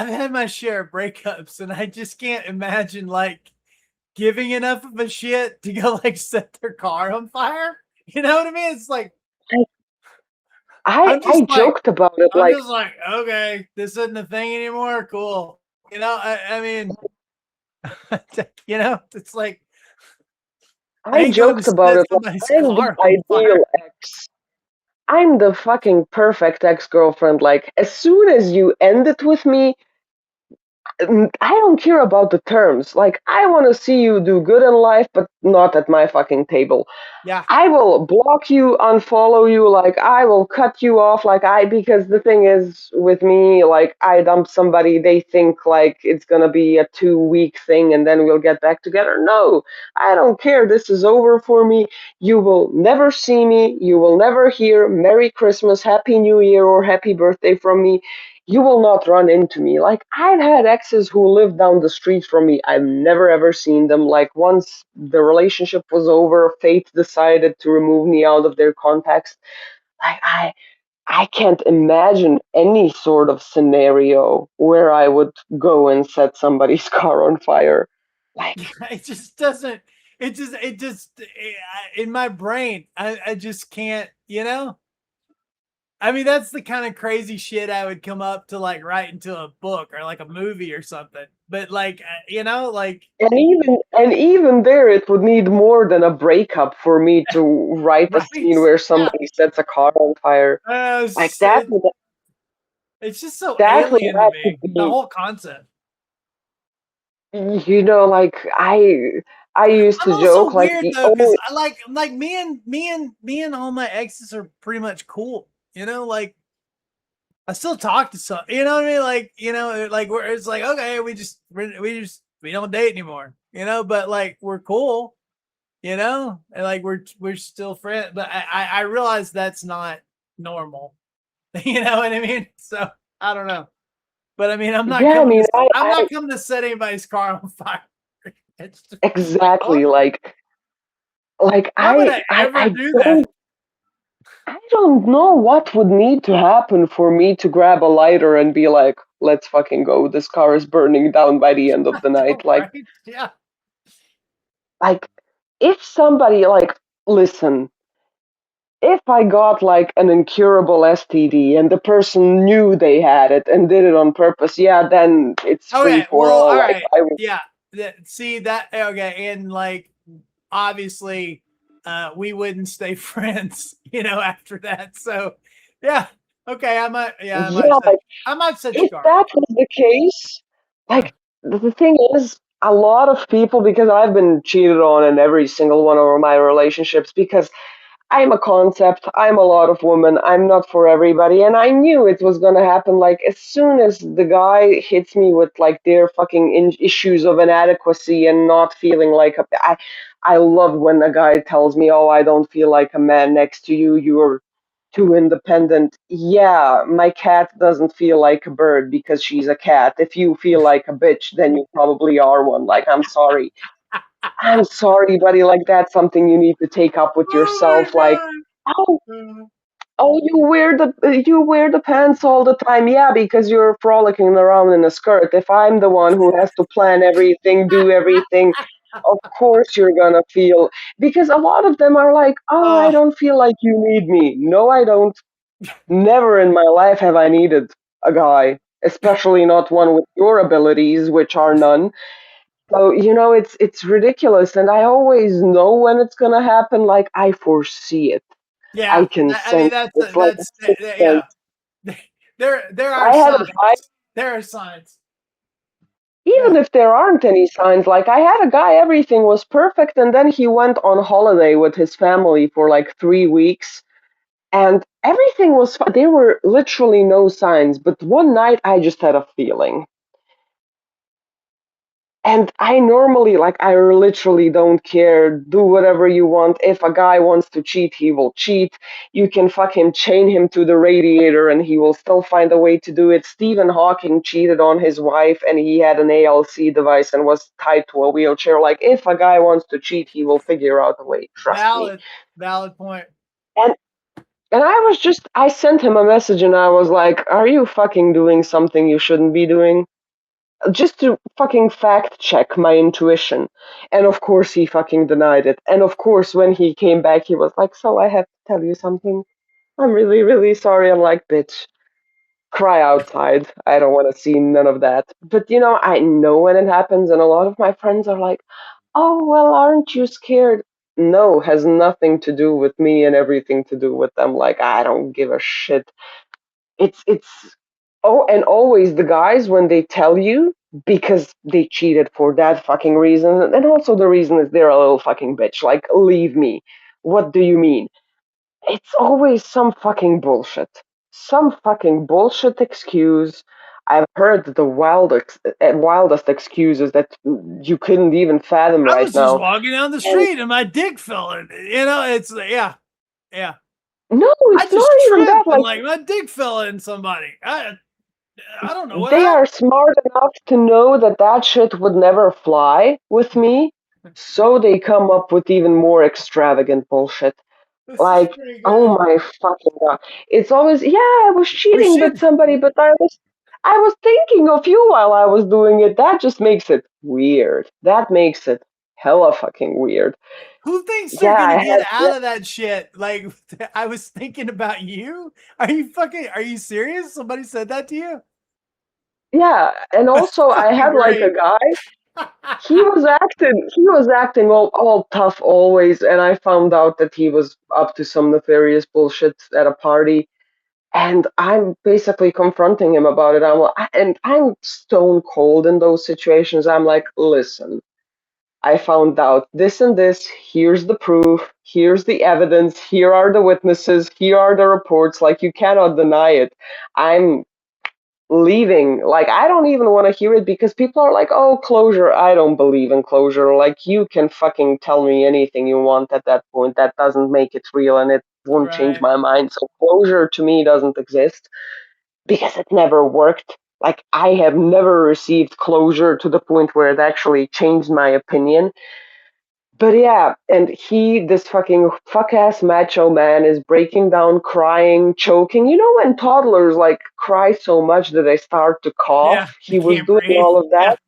had my share of breakups, and I just can't imagine like giving enough of a shit to go like set their car on fire. You know what I mean? It's like I I'm I just like joked about it. I'm Like, just like, okay, this isn't a thing anymore. Cool. I mean, it's like I I ain't going to joked about set it. Like, somebody's I'm the car on ideal fire. ex. I'm the fucking perfect ex-girlfriend. Like, as soon as you end it with me, I don't care about the terms. Like, I want to see you do good in life, but not at my fucking table. Yeah. I will block you, unfollow you, like I will cut you off, because the thing is with me, like I dump somebody, they think like it's gonna be a 2 week thing and then we'll get back together. No, I don't care. This is over for me. You will never see me. You will never hear Merry Christmas, Happy New Year, or Happy Birthday from me. You will not run into me. Like, I've had exes who live down the street from me. I've never ever seen them. Like, once the relationship was over, fate decided to remove me out of their contacts. Like, I can't imagine any sort of scenario where I would go and set somebody's car on fire. Like, It just doesn't. In my brain, I just can't. I mean, that's the kind of crazy shit I would come up to like write into a book or like a movie or something. But like, like and even there, it would need more than a breakup for me to write a scene right? where Yeah. somebody sets a car on fire. Like that would It's just so that would alien to have to me. The be, whole concept. like I used I'm to also joke like weird the though, because only I like me and all my exes are pretty much cool. Like I still talk to some. You know what I mean? Like like it's like okay, we don't date anymore. But like we're cool. And like we're still friends. But I realize that's not normal. You know what I mean? So I don't know. But I mean, yeah, I mean I'm I not coming to set anybody's car on fire. It's just like, exactly oh, like why would I ever do that? I don't know what would need to happen for me to grab a lighter and be like, let's fucking go. This car is burning down by the end of the night. Right? Yeah. Like if somebody like listen, if I got like an incurable STD and the person knew they had it and did it on purpose, yeah, then it's free Okay. for Well, all. all Like right. I would, Yeah. See that? Okay. And like, obviously, we wouldn't stay friends, after that. So, yeah. Okay. I might. Yeah. yeah, like I might set your if car on that fire. was the case, Yeah. like the thing is, a lot of people, because I've been cheated on in every single one of my relationships, because I'm a concept, I'm a lot of woman, I'm not for everybody, and I knew it was gonna happen. Like as soon as the guy hits me with like their fucking issues of inadequacy and not feeling like I love when a guy tells me, "Oh, I don't feel like a man next to you. You're too independent." Yeah, my cat doesn't feel like a bird because she's a cat. If you feel like a bitch, then you probably are one. Like, I'm sorry, buddy. Like, that's something you need to take up with Oh yourself. Like, my oh, god. oh, you wear the pants all the time. Yeah, because you're frolicking around in a skirt. If I'm the one who has to plan everything, do everything, of course you're gonna feel. Because a lot of them are like, oh, I Oh, don't feel like you need me. No, I don't. Never in my life have I needed a guy, especially not one with your abilities, which are none. So, it's ridiculous, and I always know when it's gonna happen. Like I foresee it. I yeah. can I mean, sense it. It's like a sixth yeah. sense. There are I had a guy, signs. There are signs. even Yeah. if there aren't any signs, like I had a guy, everything was perfect, and then he went on holiday with his family for like 3 weeks, and everything was fine. There were literally no signs, but one night I just had a feeling. And I normally, like, I literally don't care. Do whatever you want. If a guy wants to cheat, he will cheat. You can fucking chain him to the radiator and he will still find a way to do it. Stephen Hawking cheated on his wife and he had an ALC device and was tied to a wheelchair. Like, if a guy wants to cheat, he will figure out a way. Trust me. Valid point. And and I sent him a message and I was like, are you fucking doing something you shouldn't be doing? Just to fucking fact check my intuition. And of course he fucking denied it. And of course when he came back he was like, so I have to tell you something. I'm really, really sorry. I'm like, bitch, cry outside. I don't want to see none of that. But I know when it happens and a lot of my friends are like, oh well, aren't you scared? No, has nothing to do with me and everything to do with them. Like I don't give a shit. It's oh, and always the guys when they tell you because they cheated for that fucking reason. And also the reason is they're a little fucking bitch. Like, leave me. What do you mean? It's always some fucking bullshit. Some fucking bullshit excuse. I've heard the wildest excuses that you couldn't even fathom I right was just now. walking down the And street and my dick fell in. It's yeah. no, I it's not just even that. tripped and Like, like my dick fell in somebody. I don't know what they happened. are smart enough to know that that shit would never fly with me, so they come up with even more extravagant bullshit. This is Like, pretty oh good. my fucking god. It's always, yeah, I was We cheating with should. somebody, but I was thinking of you while I was doing it. That just makes it weird. That makes it hella fucking weird. Who thinks they're Yeah, gonna I get had out of that shit? Like, I was thinking about you. Are you serious? Somebody said that to you? yeah, and That's also I fucking had like a great. guy. He was acting all tough always, and I found out that he was up to some nefarious bullshit at a party. And I'm basically confronting him about it. I'm stone cold in those situations. I'm like, listen, I found out this and this. Here's the proof. Here's the evidence. Here are the witnesses. Here are the reports. Like, you cannot deny it. I'm leaving. Like, I don't even want to hear it because people are like, oh, closure. I don't believe in closure. Like, you can fucking tell me anything you want at that point. That doesn't make it real and it won't change Right. my mind. So closure to me doesn't exist because it never worked. Like, I have never received closure to the point where it actually changed my opinion. But yeah, and this fucking fuck ass macho man, is breaking down, crying, choking. You know, when toddlers like cry so much that they start to Yeah. cough? I He was can't doing breathe. all of that.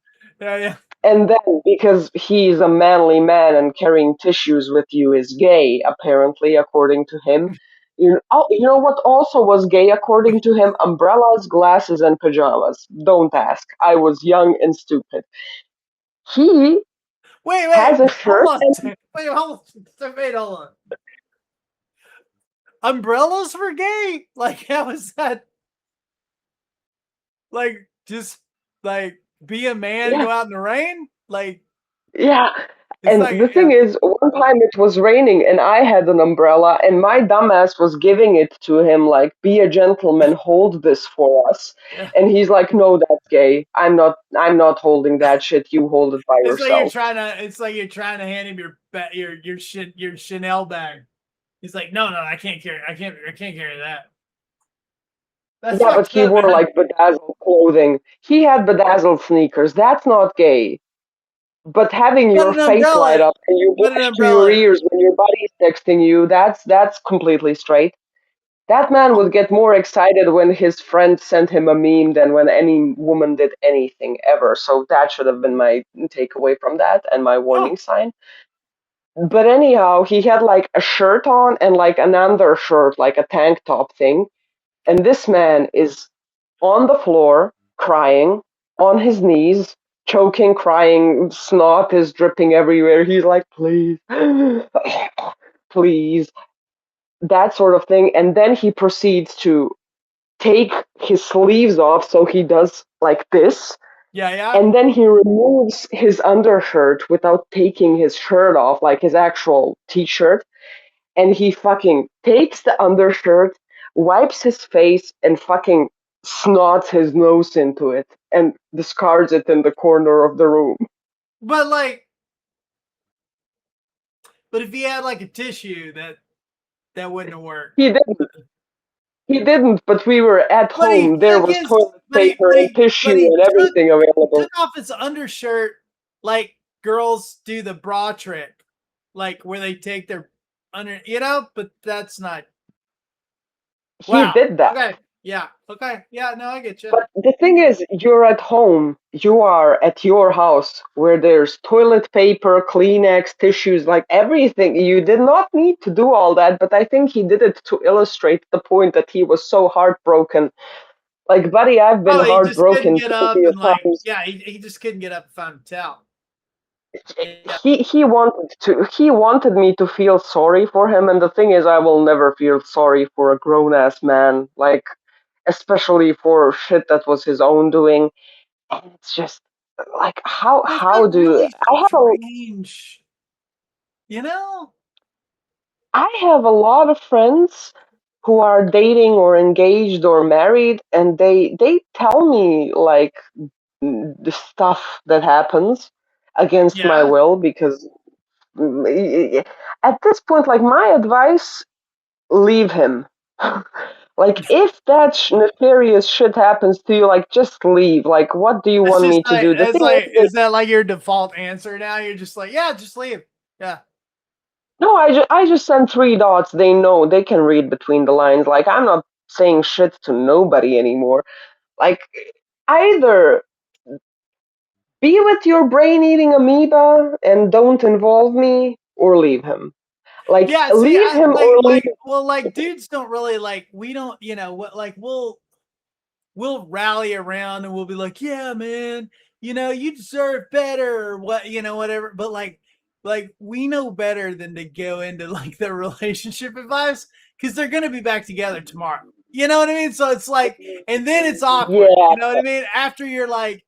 Yeah. Yeah. And then, because he's a manly man and carrying tissues with you is gay, apparently, according to him. You know what also was gay, according to him? Umbrellas, glasses, and pajamas. Don't ask. I was young and stupid. He Wait. has a Hold shirt on. and Wait, hold on. Wait, hold on. Umbrellas for gay? Like, how is that? Like, just like be a man, yeah, go out in the rain? Like, yeah. it's And like, the yeah. thing is, one time it was raining and I had an umbrella, and my dumbass was giving it to him, like, be a gentleman, hold this for us. Yeah. And he's like, no, that's gay. I'm not holding that shit. You hold it by It's like you're yourself. trying to. It's like you're trying to hand him your Chanel bag. He's like, no, I can't carry. I can't carry that. That's Yeah, but fucked he up, wore man. like bedazzled clothing. He had bedazzled sneakers. That's not gay. But having But your an face light umbrella. up and you But an blush to your umbrella. ears when your buddy's texting you, that's completely straight. That man would get more excited when his friend sent him a meme than when any woman did anything ever. So that should have been my takeaway from that and my Oh, warning sign. But anyhow, he had like a shirt on and like an undershirt, like a tank top thing. And this man is on the floor, crying, on his knees, choking, crying, snot is dripping everywhere. He's like, please, please, that sort of thing. And then he proceeds to take his sleeves off, so he does like this. yeah. And then he removes his undershirt without taking his shirt off, like his actual t shirt. And he fucking takes the undershirt, wipes his face, and fucking snots his nose into it and discards it in the corner of the room. But like, but if he had like a tissue, that wouldn't have worked. He didn't. He didn't, but we were at But he home. There took was his. toilet paper and tissue But he and took everything he took available. off his undershirt like girls do the bra trick, like where they take their under. But that's not. He Wow. did that. Okay. Yeah. Okay. Yeah. No, I get you. But the thing is, you're at home. You are at your house where there's toilet paper, Kleenex, tissues, like everything. You did not need to do all that, but I think he did it to illustrate the point that he was so heartbroken. Like, buddy, I've been Oh, he just couldn't heartbroken get plenty up of and like, times. yeah, he just couldn't get up and find a towel. Yeah. He wanted me to feel sorry for him, and the thing is, I will never feel sorry for a grown ass man, like, especially for shit that was his own doing. And it's just, like It's how a do really I have a strange, you know? I have a lot of friends who are dating or engaged or married, and they tell me like the stuff that happens against my Yeah. will because at this point, like my advice, leave him. Like if that nefarious shit happens to you, like just leave. Like what do you It's want just me to do? The it's thing like, is, is that like your default answer now? You're just like, yeah, just leave. Yeah. no, I just send three dots. They know they can read between the lines. Like I'm not saying shit to nobody anymore. Like either be with your brain eating amoeba and don't involve me, or leave him. Like Yeah, see, leave I him or leave. well, like dudes don't really like, we don't, what, like we'll rally around and we'll be like, yeah, man, you deserve better or what, whatever. But like we know better than to go into like the relationship advice because they're gonna be back together tomorrow. You know what I mean? So it's like, and then it's awkward. Yeah, You know what I mean? After you're like,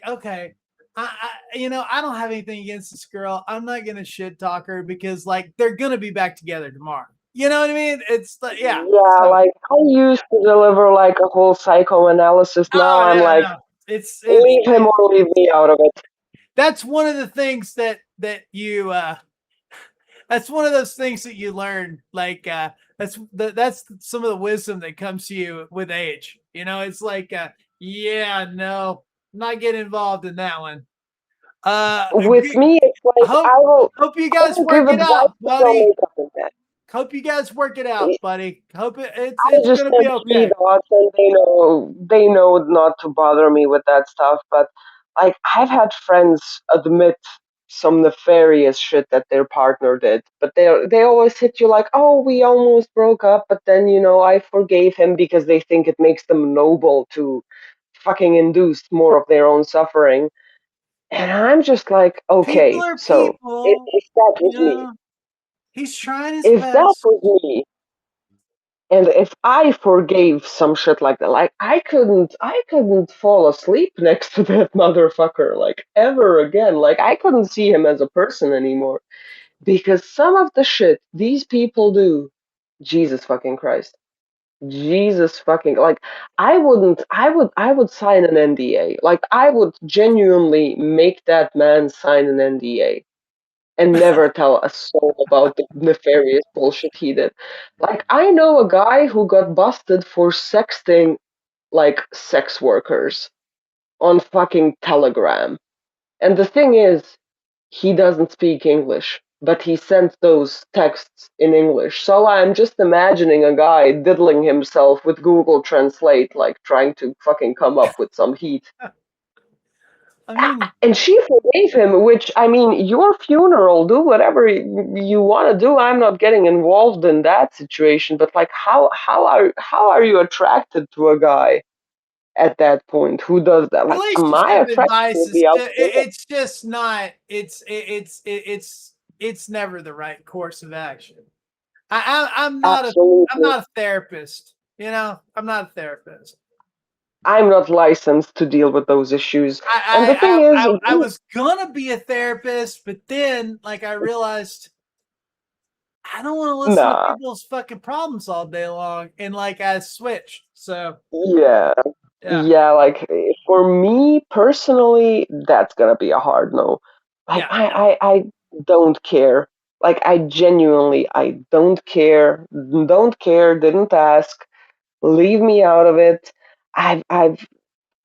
okay, I don't have anything against this girl. I'm not gonna shit talk her because like they're gonna be back together tomorrow. You know what I mean? It's like, yeah. yeah. So, Like I used to deliver like a whole psychoanalysis. Now oh I'm yeah, like, no, it's leave him or leave me out of it. that's one of the things that you that's one of those things that you learn. Like that's some of the wisdom that comes to you with age. It's like yeah, no, not getting involved in that one. With me, it's like hope hope you I guys will give work it advice, out, but they'll buddy. make up in that. Hope you guys work it out, buddy. Hope I it's just gonna be sent three okay. dots, and they know not to bother me with that stuff. But like I've had friends admit some nefarious shit that their partner did, but they always hit you like, "Oh, we almost broke up, but then I forgave him," because they think it makes them noble to fucking induce more of their own suffering. And I'm just like, People okay, are so people. if that was You me, know, he's trying his if that best. was me, and if I forgave some shit like that, like I couldn't fall asleep next to that motherfucker like ever again. Like I couldn't see him as a person anymore because some of the shit these people do, Jesus fucking Christ. Jesus fucking like I would sign an NDA. Like I would genuinely make that man sign an NDA and never tell a soul about the nefarious bullshit he did. Like, I know a guy who got busted for sexting like sex workers on fucking Telegram. And the thing is, he doesn't speak English, but he sent those texts in English. So I'm just imagining a guy diddling himself with Google Translate, like trying to fucking come up with some heat. I mean, And she forgave him, which, I mean, your funeral, do whatever you want to do. I'm not getting involved in that situation, but like, how are you attracted to a guy at that point who does that? Like, my relationship attraction advice would is be out the window. it's just not it's never the right course of action. I'm Absolutely. not a therapist. I'm not a therapist. I'm not licensed to deal with those issues. And the thing is, I was gonna be a therapist, but then like I realized I don't want to listen to nah, people's fucking problems all day long, and like I switched. So yeah. yeah, Yeah, like for me personally, that's gonna be a hard no. Like yeah. I don't care. Like I don't care. Don't care, didn't ask. Leave me out of it. I've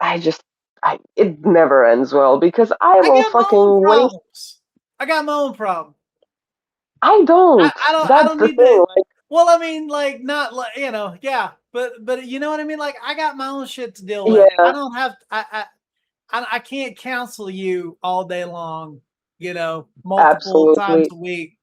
I just I it never ends well because I I will got my own fucking waste problems. I got my own problem. I don't. I That's don't the need to. thing. Like Well, I mean, like not like yeah, but you know what I mean. Like I got my own shit to deal with. I yeah, don't have. I can't counsel you all day long. Multiple times absolutely. a week.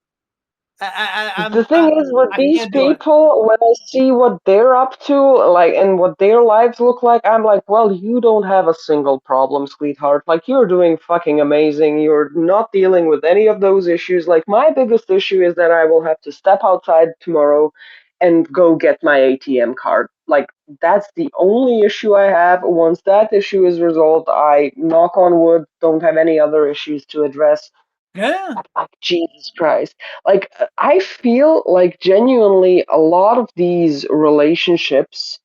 The thing is with I these can't do it. people, when I see what they're up to, like, and what their lives look like, I'm like, well, you don't have a single problem, sweetheart. Like, you're doing fucking amazing. You're not dealing with any of those issues. Like, my biggest issue is that I will have to step outside tomorrow and go get my ATM card. Like, That's the only issue I have. Once that issue is resolved, I, knock on wood, don't have any other issues to address. Yeah. Like, Jesus Christ. Like, I feel like genuinely a lot of these relationships,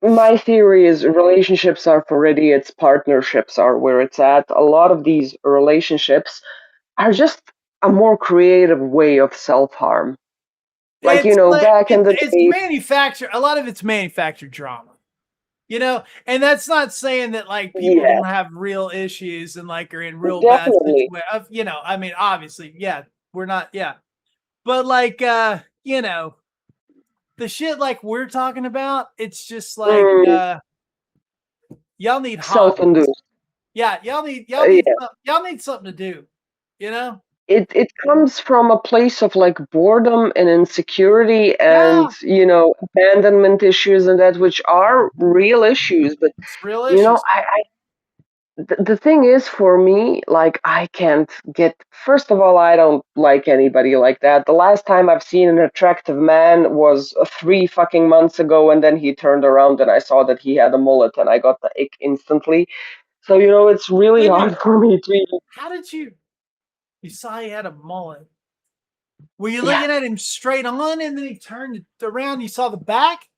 my theory is relationships are for idiots, partnerships are where it's at. A lot of these relationships are just a more creative way of self-harm. Like, It's like back in the it's day. manufactured. A lot of it's manufactured drama. And that's not saying that like people Yeah, don't have real issues and like are in real bad definitely. situations. I mean, obviously, yeah, we're not, yeah, but like, the shit like we're talking about, it's just like, Mm, y'all need hobbies. self-induced. Yeah, Yeah. y'all need something to do. You know? It comes from a place of like boredom and insecurity and, Yeah, abandonment issues and that, which are real issues. But, it's real issues. the thing is, for me, like, I can't get, first of all, I don't like anybody like that. The last time I've seen an attractive man was 3 fucking months ago, and then he turned around and I saw that he had a mullet and I got the ick instantly. So, it's really Wait a minute. hard for me to even, How did you saw he had a mullet? Were you yeah. looking at him straight on and then he turned around? You saw the back?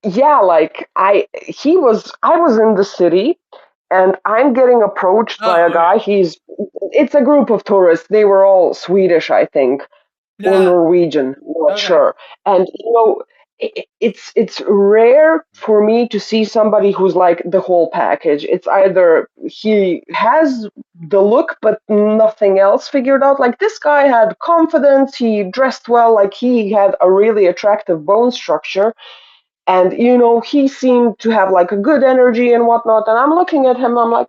Yeah, like I was in the city and I'm getting approached by Oh, a okay. guy. It's a group of tourists. They were all Swedish, I think, or Yeah. Norwegian, not Okay. sure. And it's rare for me to see somebody who's like the whole package. It's either he has the look but nothing else figured out. Like, this guy had confidence, he dressed well, like he had a really attractive bone structure, and he seemed to have like a good energy and whatnot, and I'm looking at him, I'm like,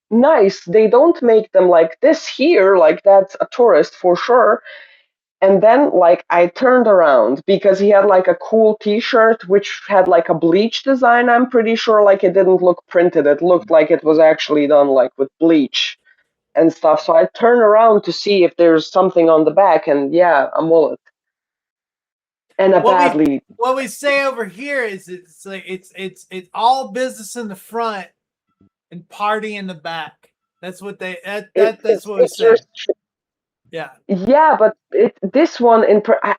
nice, they don't make them like this here, like that's a tourist for sure. And then, like, I turned around because he had like a cool t-shirt which had like a bleach design. I'm pretty sure, like, it didn't look printed, it looked like it was actually done like with bleach and stuff. So I turn around to see if there's something on the back, and yeah, a mullet, and a What we badly. what we say over here is it's like it's all business in the front and party in the back. That's what that's what we It's say. just, Yeah. yeah, but this one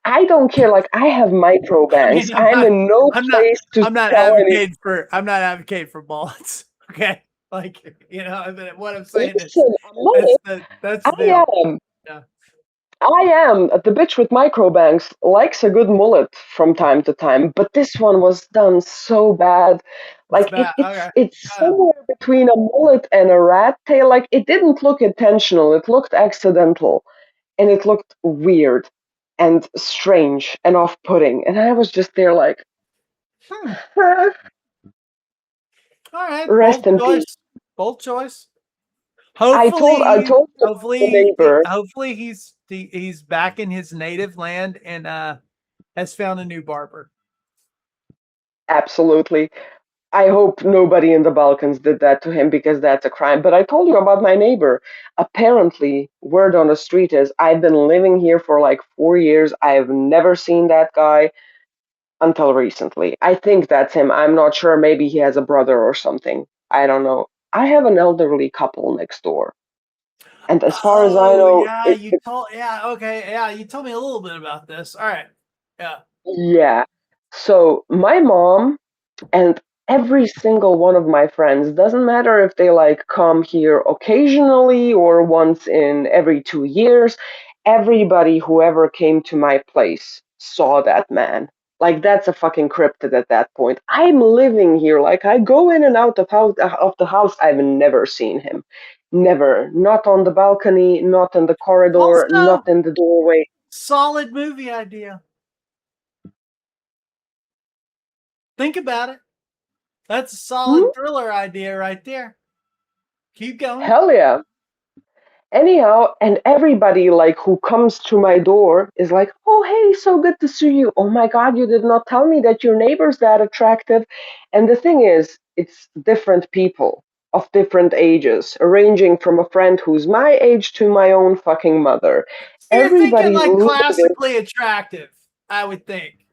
I don't care. Like, I have micro I banks. mean, I'm in no I'm not place to I'm not sell any. advocating for bullets. Okay. Like, I mean, what I'm saying is Listen, that's I the deal. am. Yeah. I am. The bitch with micro banks likes a good mullet from time to time, but this one was done so bad. It's Like, bad. Okay. it's Uh, somewhere between a mullet and a rat tail. Like, it didn't look intentional. It looked accidental, and it looked weird and strange and off-putting. And I was just there like, hmm. All right. rest in peace. Bold choice. I told him about the neighbor. Hopefully he's back in his native land and has found a new barber. Absolutely. I hope nobody in the Balkans did that to him, because that's a crime. But I told you about my neighbor. Apparently, word on the street is I've been living here for like 4 years. I've never seen that guy until recently. I think that's him. I'm not sure. Maybe he has a brother or something. I don't know. I have an elderly couple next door. And as far as I Oh know, yeah, you told me a little bit about this. All right. Yeah. yeah. So my mom and every single one of my friends, doesn't matter if they like come here occasionally or once in every 2 years, everybody who ever came to my place saw that man. Like, that's a fucking cryptid at that point. I'm living here, like, I go in and out of the house. I've never seen him, never, not on the balcony, not in the corridor, not Also, in the doorway. solid movie idea. Think about it. That's a Hmm? solid thriller idea right there. Keep going. Hell yeah. Anyhow, and everybody like who comes to my door is like, "Oh, hey, so good to see you. Oh my God, you did not tell me that your neighbor's that attractive." And the thing is, it's different people of different ages, ranging from a friend who's my age to my own fucking mother. So you're thinking Everybody like needed. classically attractive, I would think.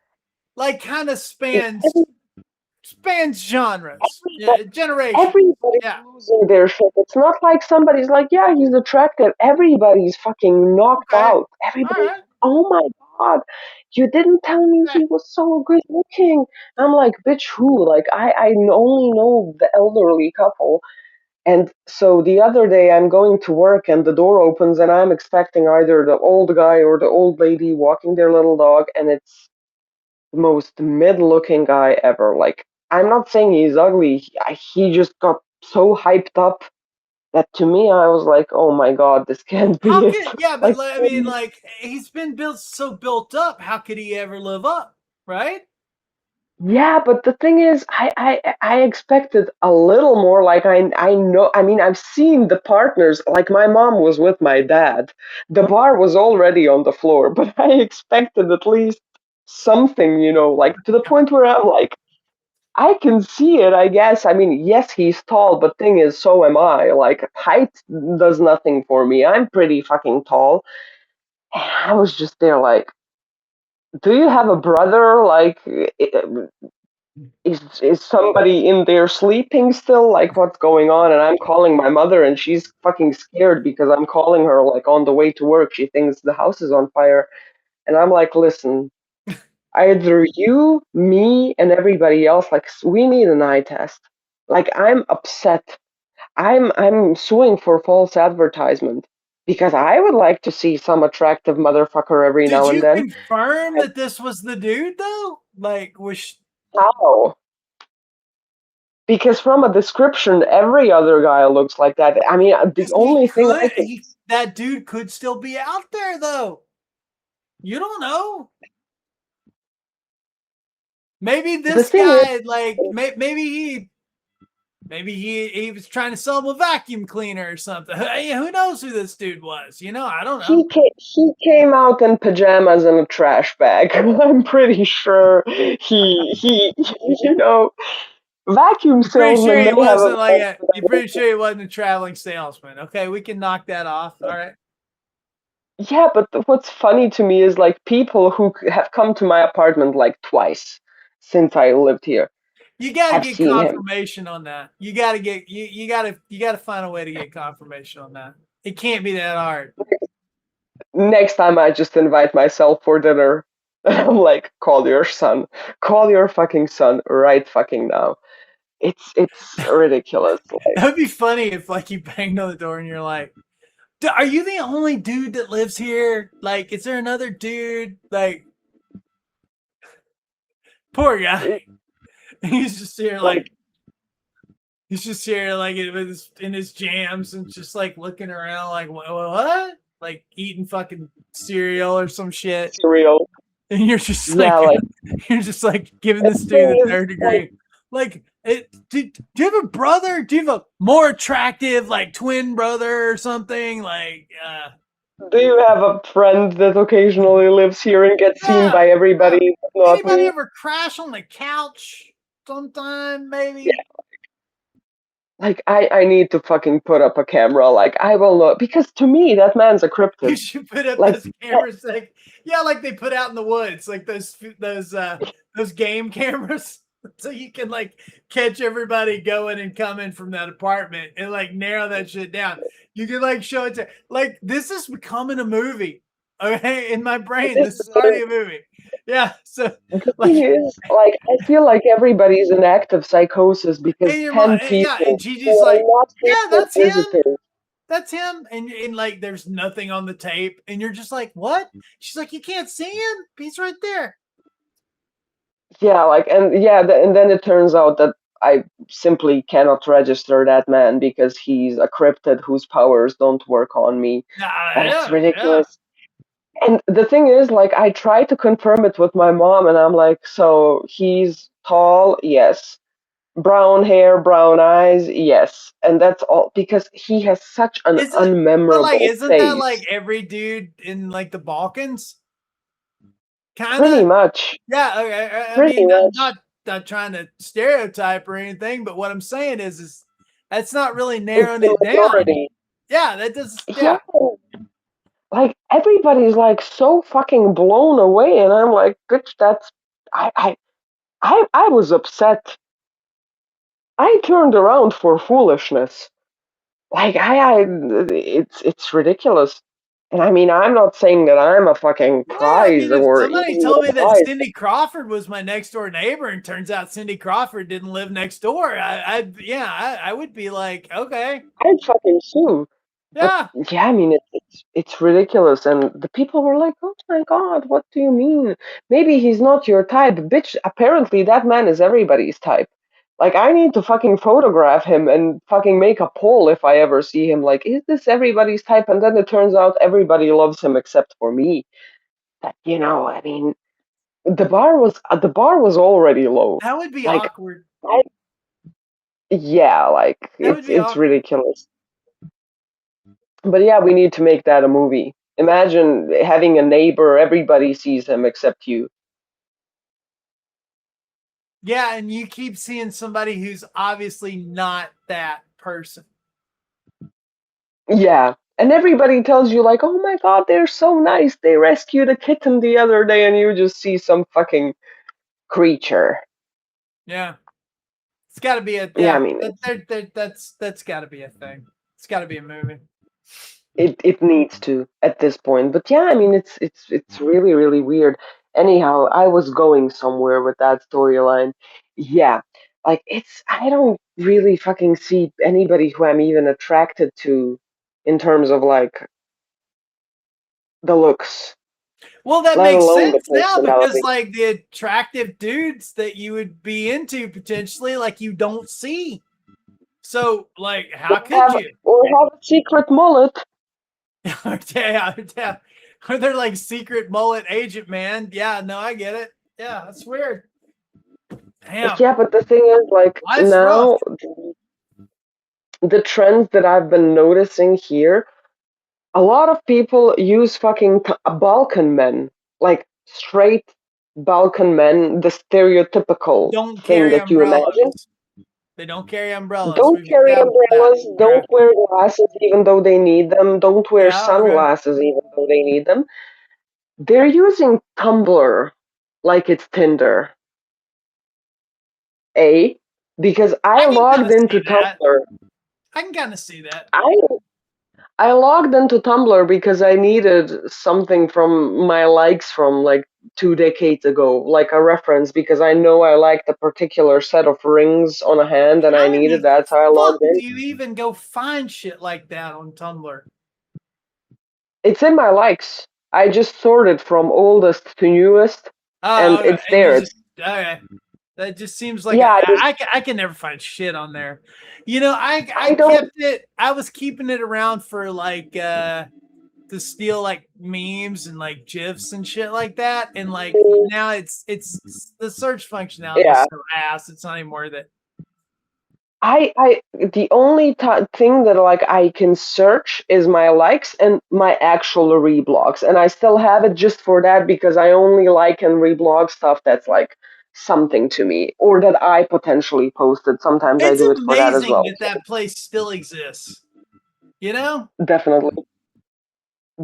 like kind of spans genres, generations. Everybody's losing their shit. It's not like somebody's like, yeah, he's attractive. Everybody's fucking knocked out. Everybody, right. oh my god, you didn't tell me he was so good looking. I'm like, bitch, who? Like, I only know the elderly couple. And so the other day I'm going to work and the door opens and I'm expecting either the old guy or the old lady walking their little dog, and it's the most mid-looking guy ever. Like, I'm not saying he's ugly. He just got so hyped up that to me I was like, oh my god, this can't be How it. could but Like, I mean, like he's been built up. How could he ever live up? Right? yeah, but the thing is, I expected a little more. Like, I know. I mean, I've seen the partners. Like, my mom was with my dad. The bar was already on the floor, but I expected at least something. Like, to the point where I'm like, I can see it, I guess. I mean, yes, he's tall, but thing is, so am I. Like, height does nothing for me. I'm pretty fucking tall. And I was just there, like, do you have a brother? Like, is somebody in there sleeping still? Like, what's going on? And I'm calling my mother, and she's fucking scared because I'm calling her, like, on the way to work. She thinks the house is on fire. And I'm like, listen, either you, me, and everybody else, like, we need an eye test. Like, I'm upset. I'm suing for false advertisement because I would like to see some attractive motherfucker every Did now and you then. confirm that this was the dude though? Like, How? Because from a description, every other guy looks like that. I mean, the only thing I can. That dude could still be out there though. You don't know. Maybe this guy, like, maybe he was trying to sell him a vacuum cleaner or something. Hey, who knows who this dude was? I don't know. He came out in pajamas and a trash bag. I'm pretty sure vacuum salesmen. You're pretty sure he wasn't a traveling salesman. Okay, we can knock that off. All right. Yeah, but what's funny to me is like people who have come to my apartment like twice since I lived here. You gotta get confirmation on that. You gotta find a way to get confirmation on that. It can't be that hard. Next time I just invite myself for dinner. I'm like, call your son. Call your fucking son right fucking now. It's ridiculous. Like, That'd be funny if like you banged on the door and you're like, are you the only dude that lives here? Like, is there another dude? Like, poor guy. He's just here like in his jams and just like looking around like what? Like eating fucking cereal or some shit. Cereal. And you're just you're just like giving this dude the third degree. Do you have a brother? Do you have a more attractive like twin brother or something? Like do you have a friend that occasionally lives here and gets seen by everybody? Anybody ever crash on the couch sometime, maybe? Yeah. Like, I need to fucking put up a camera. Like, I will not, because to me that man's a cryptid. You should put up this camera, like they put out in the woods, like those game cameras, so you can like catch everybody going and coming from that apartment and like narrow that shit down. You can like show it to like this is becoming a movie. Okay, in my brain, this is already a movie. Yeah, so like I feel like everybody's in active psychosis because 10 people. And Gigi's like, yeah, that's him. That's him. And like, there's nothing on the tape, and you're just like, what? She's like, you can't see him. He's right there. Yeah, like, and then it turns out that I simply cannot register that man because he's a cryptid whose powers don't work on me. It's ridiculous. Yeah. And the thing is, like, I try to confirm it with my mom, and I'm like, so he's tall, yes. Brown hair, brown eyes, yes. And that's all because he has such an unmemorable isn't face. That like every dude in like the Balkans? Kinda? Pretty much. Yeah, I mean, I'm not trying to stereotype or anything, but what I'm saying is that's not really narrowing it down. Yeah, that does. Yeah. Like, everybody's like so fucking blown away, and I'm like, bitch, that's I was upset. I turned around for foolishness. Like it's ridiculous. And I mean, I'm not saying that I'm a fucking Yeah, I prize mean, if or somebody even told me that prize. Cindy Crawford was my next door neighbor, and turns out Cindy Crawford didn't live next door, I would be like, okay, I'd fucking sue. But yeah. yeah, I mean, it's ridiculous. And the people were like, "Oh my God, what do you mean? Maybe he's not your type, bitch." Apparently, that man is everybody's type. Like, I need to fucking photograph him and fucking make a poll if I ever see him. Like, is this everybody's type? And then it turns out everybody loves him except for me. That, I mean, the bar was already low. That would be Like, awkward. I, yeah, like That would it's be it's awkward. ridiculous. But yeah, we need to make that a movie. Imagine having a neighbor, everybody sees him except you. Yeah, and you keep seeing somebody who's obviously not that person. Yeah. And everybody tells you, like, oh my God, they're so nice. They rescued a kitten the other day, and you just see some fucking creature. Yeah. It's got to be a Yeah, I yeah. mean, That's got to be a thing. It's got to be a movie. it needs to at this point. But yeah, I mean, it's really, really weird. Anyhow, I was going somewhere with that storyline. Yeah. Like, I don't really fucking see anybody who I'm even attracted to in terms of, like, the looks, Well, that let makes alone the sense now because personality. like the attractive dudes that you would be into potentially, like you don't see. So like, how Or could have, you? or have a secret mullet. Yeah. Or they're like secret mullet agent man. Yeah, no, I get it. Yeah, that's weird. Damn, Yeah, but the thing is, like, life's rough. now, the trends that I've been noticing here, a lot of people use fucking Balkan men, like straight Balkan men, the stereotypical Don't thing carry that you imagine. umbrellas. They don't carry umbrellas. Don't We've carry established that. umbrellas, Okay. don't wear glasses even though they need them, don't wear Yeah. Okay. sunglasses even though they need them. They're using Tumblr like it's Tinder. A, because I I can kind logged of see into that. Tumblr. I can kind of see that. I I logged into Tumblr because I needed something from my likes from like 2 decades ago, like a reference, because I know I liked a particular set of rings on a hand and I How in needed the that, so I fuck logged in. do you even go find shit like that on Tumblr? It's in my likes. I just sorted from oldest to newest, and Oh, okay. it's And you there. just okay. That just seems like Yeah, I can never find shit on there. You know, I I don't. kept it. I was keeping it around for like to steal like memes and like gifs and shit like that. And like now it's the search functionality is Yeah, so ass. It's not even worth it. the only thing that like I can search is my likes and my actual reblogs, and I still have it just for that because I only like and reblog stuff that's like something to me or that I potentially posted. Sometimes I It's do it for that as amazing well. that that place still exists. You know, Definitely,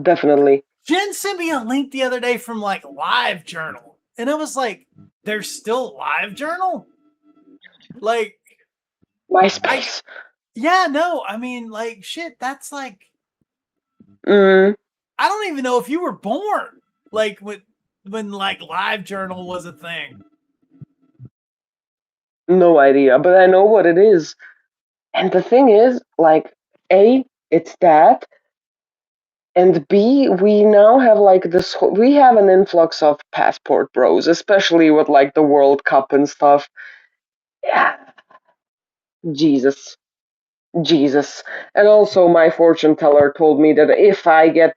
definitely. Jen sent me a link the other day from like Live Journal, and I was like, "There's still Live Journal." Like, I MySpace. yeah, no, I mean, like, shit. That's like, Mm, I don't even know if you were born. Like when like Live Journal was a thing. no idea, but I know what it is. And the thing is, like, A, it's that, and B, we now have like this. We have an influx of passport bros, especially with like the World Cup and stuff. Yeah, Jesus, Jesus. And also, my fortune teller told me that if I get,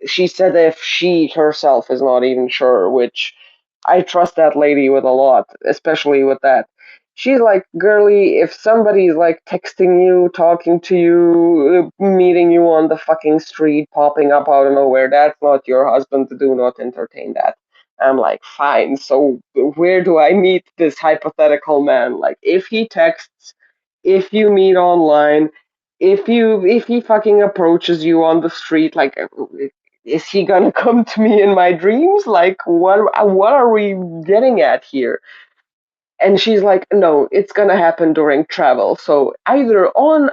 she said if she herself is not even sure, which I trust that lady with a lot, especially with that. She's like, girly, if somebody's like texting you, talking to you, meeting you on the fucking street, popping up out of nowhere, that's not your husband. Do not entertain that. I'm like, fine. So where do I meet this hypothetical man? Like, if he texts, if you meet online, if he fucking approaches you on the street, like, is he gonna come to me in my dreams? Like, what are we getting at here? And she's like, no, it's gonna happen during travel. So either on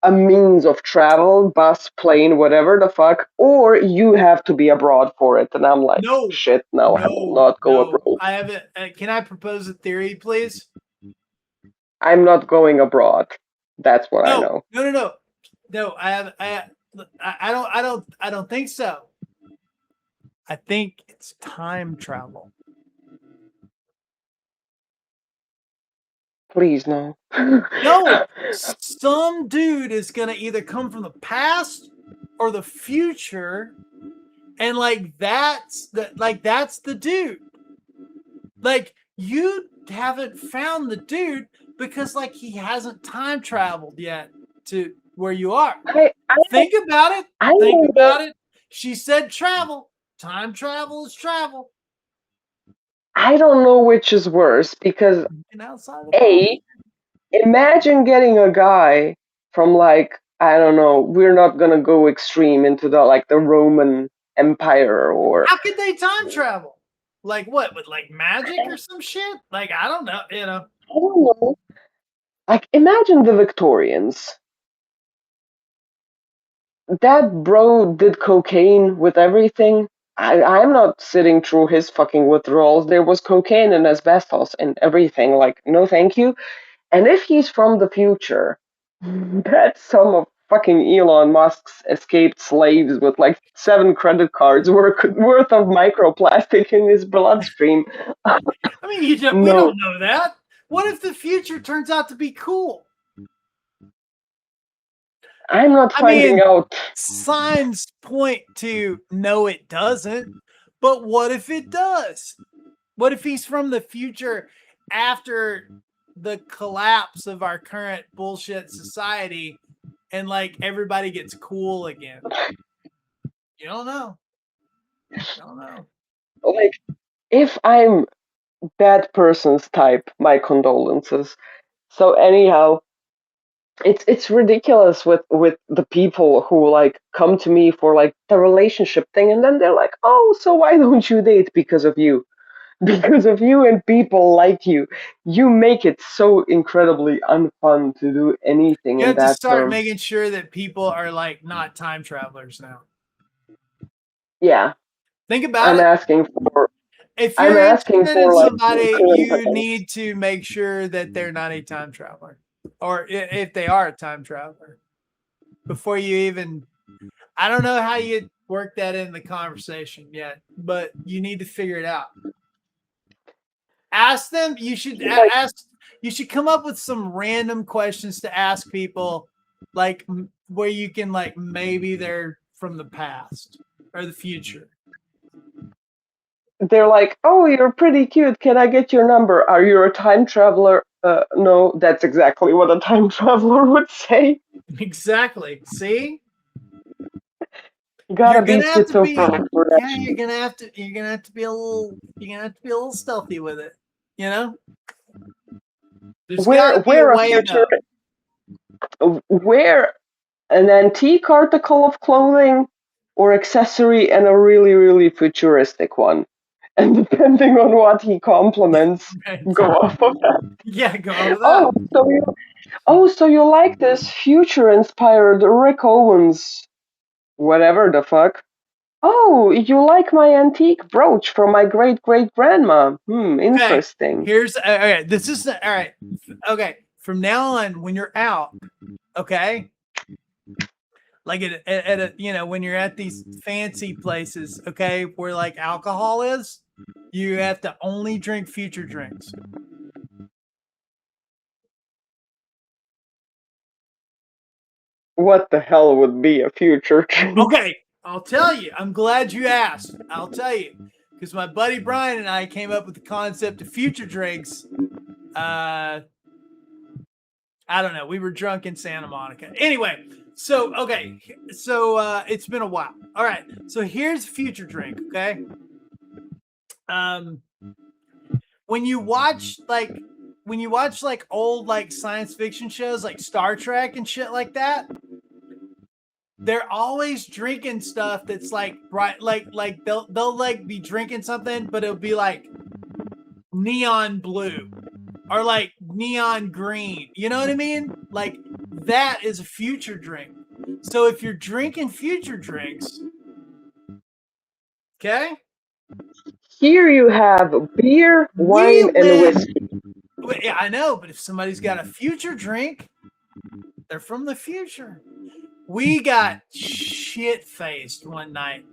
a means of travel, bus, plane, whatever the fuck, or you have to be abroad for it. And I'm like, No, shit, no, I will no, not go no. abroad. I haven't. Can I propose a theory, please? I'm not going abroad. That's what I No, know. no, no, no, no. I don't think so. I think it's time travel. Please, no. No, some dude is gonna either come from the past or the future, and like that's the dude. Like you haven't found the dude because like he hasn't time traveled yet to where you are. Think about it. Think about it. She said travel. Time travel is travel. I don't know which is worse because And outside of A, imagine getting a guy from like, I don't know, we're not gonna go extreme into the Roman Empire or how could they time travel? Like what? With like magic or some shit? Like I don't know, you know. I don't know. Like imagine the Victorians. That bro did cocaine with everything. I'm not sitting through his fucking withdrawals. There was cocaine and asbestos and everything. Like, no thank you. And if he's from the future, that's some of fucking Elon Musk's escaped slaves with like 7 credit cards worth of microplastic in his bloodstream. I mean, we don't know that. What if the future turns out to be cool? I'm not finding out. Signs point to no, it doesn't. But what if it does? What if he's from the future after the collapse of our current bullshit society and like everybody gets cool again? You don't know. You don't know. Like, if I'm that person's type, my condolences. So anyhow, it's ridiculous with the people who like come to me for like the relationship thing, and then they're like, oh, so why don't you date? Because of you. Because of you and people like you make it so incredibly unfun to do anything You in have to that start term. making sure that people are like not time travelers now. Yeah, Think about I'm it. asking for. If I'm you're asking interested in for like somebody, current you events. need to make sure that they're not a time traveler, or if they are a time traveler, before you even. I don't know how you work that in the conversation yet, but you need to figure it out. Ask them. You should Like, ask. You should come up with some random questions to ask people, like where you can like maybe they're from the past or the future. they're like, oh, you're pretty cute. Can I get your number? Are you a time traveler? No, that's exactly what a time traveler would say. Exactly. See? You gotta You're be gonna have to be schizophrenic for that. yeah, you're gonna have to be a little stealthy with it, you know? There's gotta be a Wear a way future, though. wear an antique article of clothing or accessory and a really, really futuristic one. And depending on what he compliments, Right. go off of that. Yeah, go on with that. So you like this future-inspired Rick Owens, whatever the fuck? Oh, you like my antique brooch from my great great grandma? Interesting. Here's okay. This is all right. Okay, from now on, when you're out, okay, like at a when you're at these fancy places, okay, where like alcohol is, you have to only drink future drinks. What the hell would be a future drink? Okay, I'll tell you. I'm glad you asked. I'll tell you. Because my buddy Brian and I came up with the concept of future drinks. I don't know. We were drunk in Santa Monica. Anyway, so okay. So it's been a while. All right. So here's future drink, okay? When you watch like old like science fiction shows like Star Trek and shit like that, they're always drinking stuff that's like bright, like they'll like be drinking something, but it'll be like neon blue or like neon green. You know what I mean? Like that is a future drink. So if you're drinking future drinks, okay? Here you have beer, wine, and whiskey. Yeah, I know, but if somebody's got a future drink, they're from the future. We got shit-faced one night.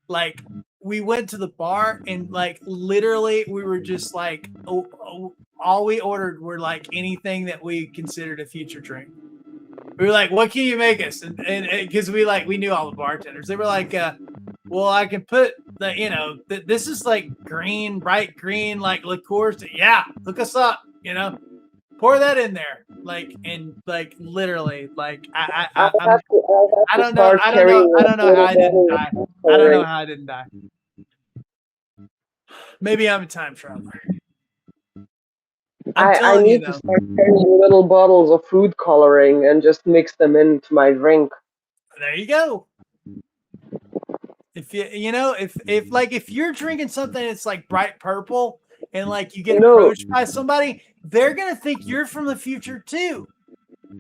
Like, we went to the bar and, like, literally we were just like, all we ordered were, like, anything that we considered a future drink. We were like, what can you make us? And because we knew all the bartenders. They were like, well, I can put this is like green, bright green, like liqueurs. Yeah, look us up, pour that in there. Like, and like literally, like I don't know how I didn't die. I don't know how I didn't die. Maybe I'm a time traveler. I need to start carrying little bottles of food coloring and just mix them into my drink. There you go. If if you're drinking something that's like bright purple and like you get approached by somebody, they're gonna think you're from the future too.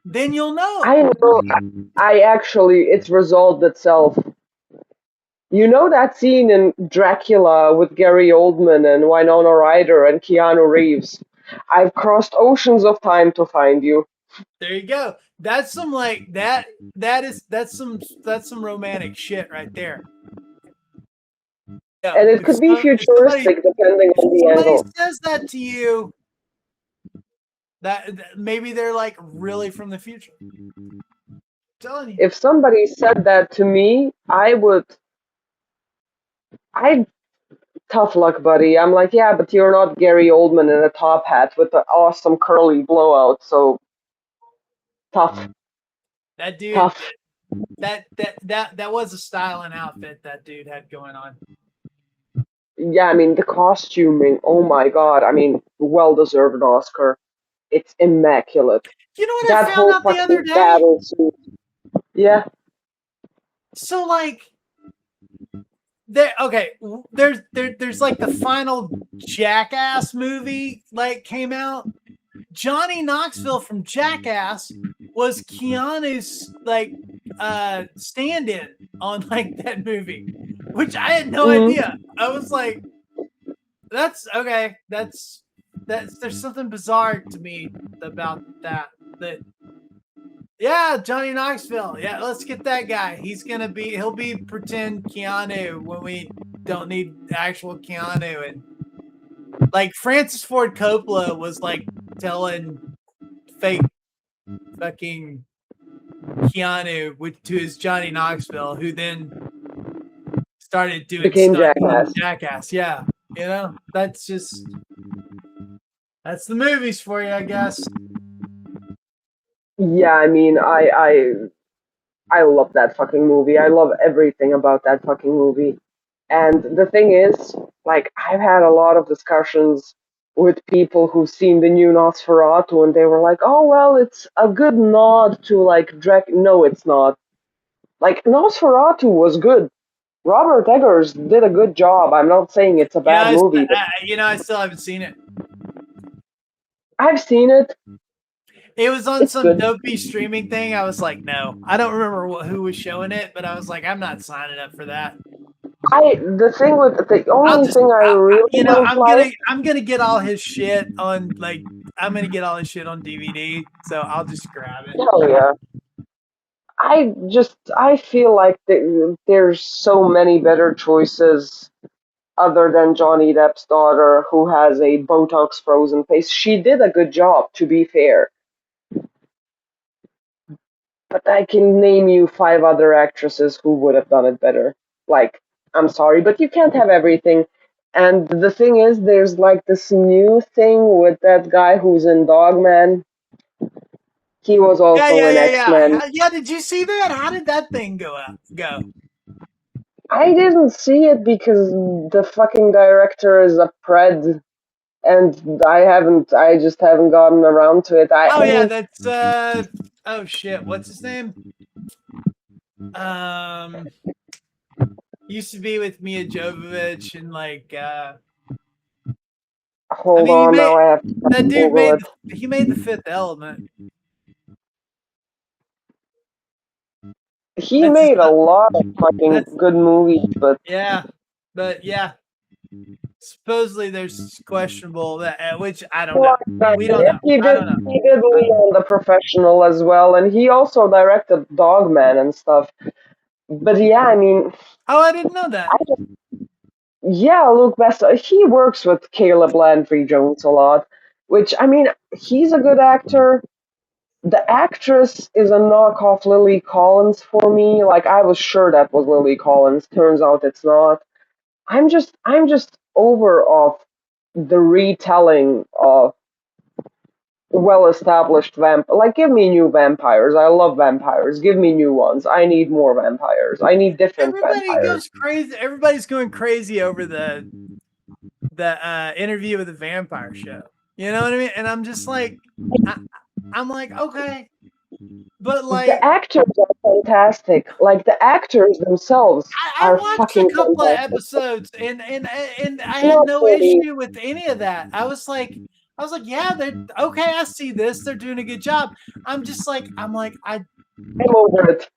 Then you'll know. I know. I actually, it's resolved itself. You know that scene in Dracula with Gary Oldman and Winona Ryder and Keanu Reeves? I've crossed oceans of time to find you. There you go. That's some like that's some romantic shit right there. Yeah, and it could be futuristic depending on the angle. If somebody says that to you, that maybe they're like really from the future. I'm telling you. If somebody said that to me, tough luck, buddy. I'm like, yeah, but you're not Gary Oldman in a top hat with the awesome curly blowout, so tough. That dude, tough. that was a style and outfit that dude had going on. Yeah, I mean, the costuming, oh my god, I mean, well-deserved Oscar. It's immaculate. You know what I found out the other day? Battle suit. Yeah. So, like, there's like the final Jackass movie, like, came out. Johnny Knoxville from Jackass was Keanu's, like, stand-in on, like, that movie, which I had no idea. I was like, that's okay. There's something bizarre to me about that. Yeah, Johnny Knoxville. Yeah, let's get that guy. He'll be pretend Keanu when we don't need actual Keanu. And like Francis Ford Coppola was like telling fake fucking Keanu to his Johnny Knoxville, who then started doing Jackass. Yeah, that's the movies for you, I guess. Yeah, I mean, I love that fucking movie. I love everything about that fucking movie. And the thing is, like, I've had a lot of discussions with people who've seen the new Nosferatu, and they were like, oh, well, it's a good nod to, like, No, it's not. Like, Nosferatu was good. Robert Eggers did a good job. I'm not saying it's a bad movie. I still haven't seen it. I've seen it. It was on some dopey streaming thing. I was like, no. I don't remember who was showing it, but I was like, I'm not signing up for that. I'm gonna get all his shit on DVD, so I'll just grab it. Hell yeah. I feel like there's so many better choices other than Johnny Depp's daughter, who has a Botox frozen face. She did a good job, to be fair. But I can name you 5 other actresses who would have done it better. Like, I'm sorry, but you can't have everything. And the thing is, there's like this new thing with that guy who's in Dogman. He was also in X-Men. Yeah, did you see that? How did that thing go? I didn't see it because the fucking director is a pred, and I just haven't gotten around to it. That's oh shit, what's his name? Used to be with Mia Jovovich and like Hold on, now I have to that dude Google made it. he made The Fifth Element. He That's his, made a lot of fucking good movies, but yeah, but yeah. Supposedly there's questionable that which I don't know. We don't know. he I did don't know. he did Leon the Professional as well, and he also directed Dogman and stuff. But yeah, I mean, Oh, I didn't know that. yeah, Luke Besson, he works with Caleb Landry Jones a lot, which I mean, he's a good actor. The actress is a knockoff Lily Collins for me. Like I was sure that was Lily Collins. Turns out it's not. I'm just over of the retelling of well-established like give me new vampires. I love vampires. Give me new ones. I need more vampires. I need different Everybody vampires. goes crazy. Everybody's going crazy over the Interview with the Vampire show. You know what I mean? And I'm just like, I'm like, okay, but like The actors are fantastic. Like the actors themselves I are watched a fucking couple of fantastic. episodes and I had Not no really. issue with any of that. I was like, yeah, they're okay. I see this. They're doing a good job. I'm like, I'm over it.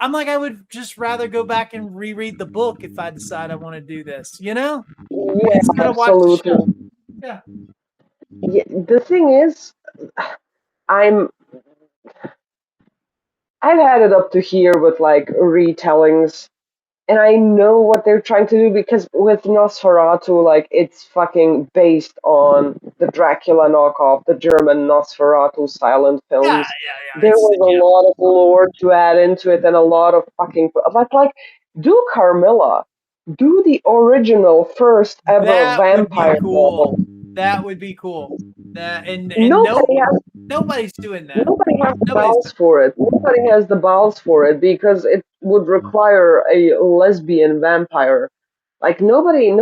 I'm like, I would just rather go back and reread the book if I decide I want to do this, you know, Yeah, instead of watch the absolutely. show. Yeah. Yeah, the thing is, I'm I've had it up to here with like retellings, and I know what they're trying to do because with Nosferatu, like it's fucking based on the Dracula knockoff, the German Nosferatu silent Yeah, films. yeah. There was a lot of lore to add into it, and a lot of fucking like do Carmilla, do the original first ever That would be vampire cool. novel. That would be cool. That and nobody's doing that. Nobody has the Nobody's balls for it. Nobody has the balls for it because it would require a lesbian vampire. Like nobody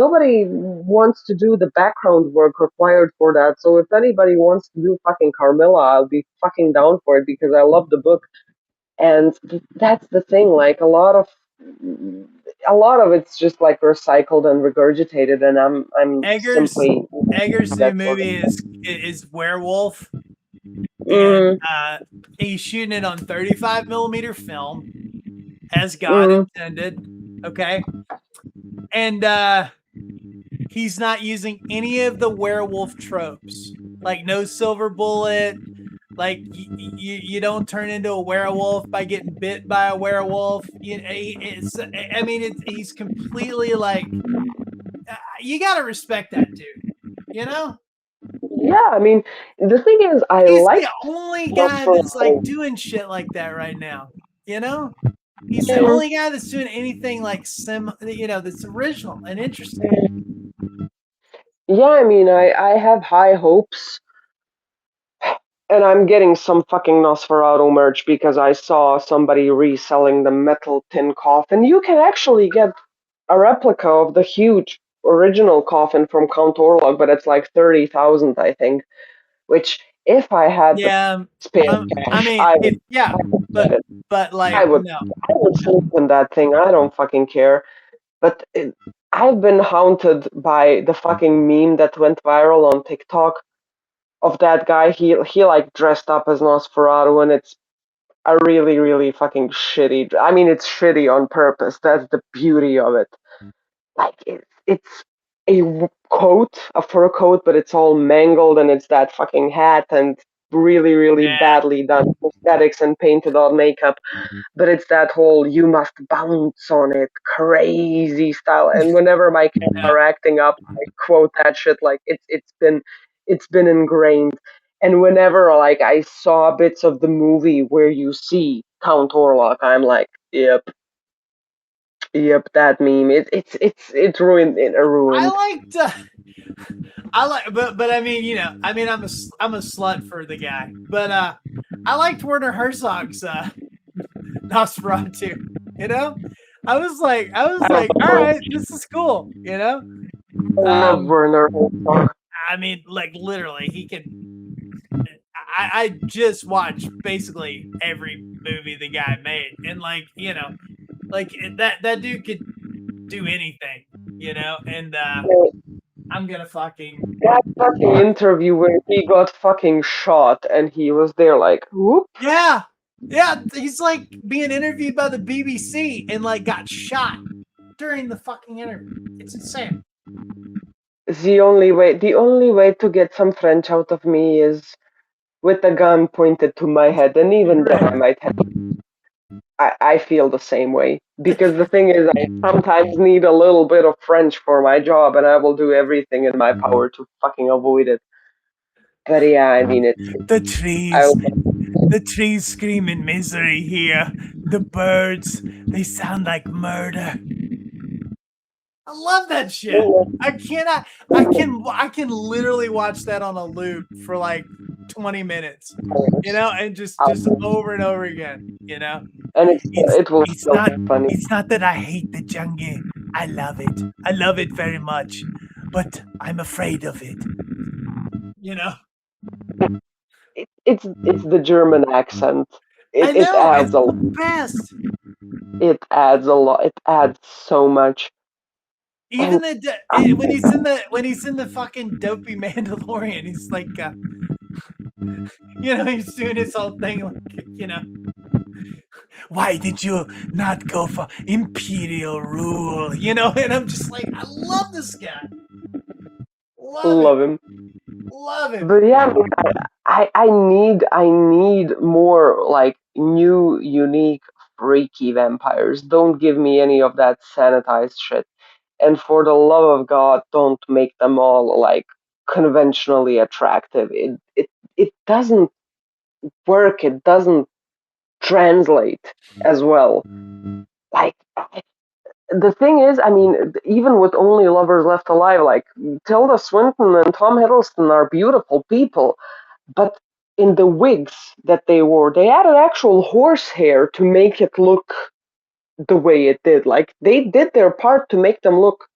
wants to do the background work required for that. So if anybody wants to do fucking Carmilla, I'll be fucking down for it because I love the book. And that's the thing. Like a lot of it's just like recycled and regurgitated, and I'm simply Eggers' new that sort movie of is Werewolf, and thing. he's shooting it on 35 millimeter film, as God Mm, intended. Okay, and he's not using any of the werewolf tropes, like no silver bullet. Like you don't turn into a werewolf by getting bit by a werewolf. He's completely like you got to respect that dude. You know, yeah, I mean, the thing is, I he's like the only guy that's like doing shit like that right now. You know, he's the only guy that's doing anything like that's original and interesting. Yeah, I mean, I have high hopes, and I'm getting some fucking Nosferatu merch because I saw somebody reselling the metal tin coffin. You can actually get a replica of the huge original coffin from Count Orlok, but it's like 30,000, I think. Which, if I had the spare cash, but like I would, no. I would sleep in that thing. I don't fucking care. But I've been haunted by the fucking meme that went viral on TikTok of that guy. He like dressed up as Nosferatu, and it's a really really fucking shitty. I mean, it's shitty on purpose. That's the beauty of it. Like it's a coat, a fur coat, but it's all mangled, and it's that fucking hat and really really badly done prosthetics and painted on makeup, but it's that whole you must bounce on it crazy style. And whenever my kids are acting up, I quote that shit like it's been ingrained. And whenever like I saw bits of the movie where you see Count Orlok, I'm like, yep, that meme. It's ruined in a ruined. But I mean, I'm a slut for the guy, but I liked Werner Herzog's Nosferatu. You know, I was like, all right, this is cool. You know, I love Werner Herzog. I mean, like literally, he can. I just watched basically every movie the guy made, and like Like that dude could do anything, you know. And I'm gonna fucking that fucking interview where he got fucking shot and he was there like, whoop. yeah. He's like being interviewed by the BBC and like got shot during the fucking interview. It's insane. The only way to get some French out of me is with a gun pointed to my head, and even then I might have. I feel the same way because the thing is, I sometimes need a little bit of French for my job, and I will do everything in my power to fucking avoid it. But yeah, I mean it. The trees scream in misery here. The birds, they sound like murder. I love that shit. I can literally watch that on a loop for like 20 minutes, you know, and just over and over again, you know. And it will still be funny. It's not that I hate the jungle. I love it. I love it very much, but I'm afraid of it. You know. It's the German accent. It adds a lot. Best. It adds a lot. It adds so much. Even when he's in the fucking dopey Mandalorian, he's like, you know, he's doing his whole thing, like, you know. Why did you not go for imperial rule? You know, and I'm just like, I love this guy. Love him. Love him. But yeah, I need more like new, unique, freaky vampires. Don't give me any of that sanitized shit. And for the love of God, don't make them all like conventionally attractive. It doesn't work. It doesn't translate as well. Like the thing is, I mean, even with Only Lovers Left Alive, like Tilda Swinton and Tom Hiddleston are beautiful people, but in the wigs that they wore, they added actual horse hair to make it look the way it did. Like they did their part to make them look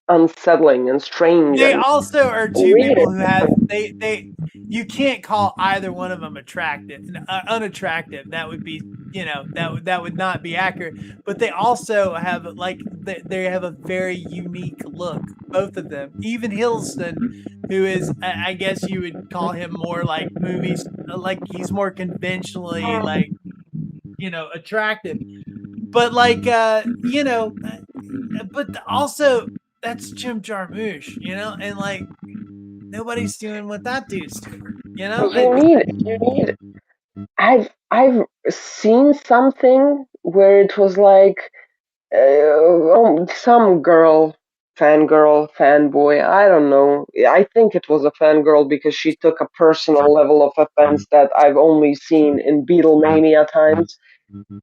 unsettling and strange. They and also are two weird. people who have they you can't call either one of them attractive, unattractive. That would be, you know, that would not be accurate. But they also have like they have a very unique look, both of them. Even Hiddleston, who is, I guess you would call him more like movies, like he's more conventionally like, you know, attractive. But like you know, but also that's Jim Jarmusch, you know, and like nobody's doing what that dude's doing, you know. You need. I've seen something where it was like some girl, fangirl, fanboy. I don't know. I think it was a fangirl because she took a personal level of offense that I've only seen in Beatlemania times.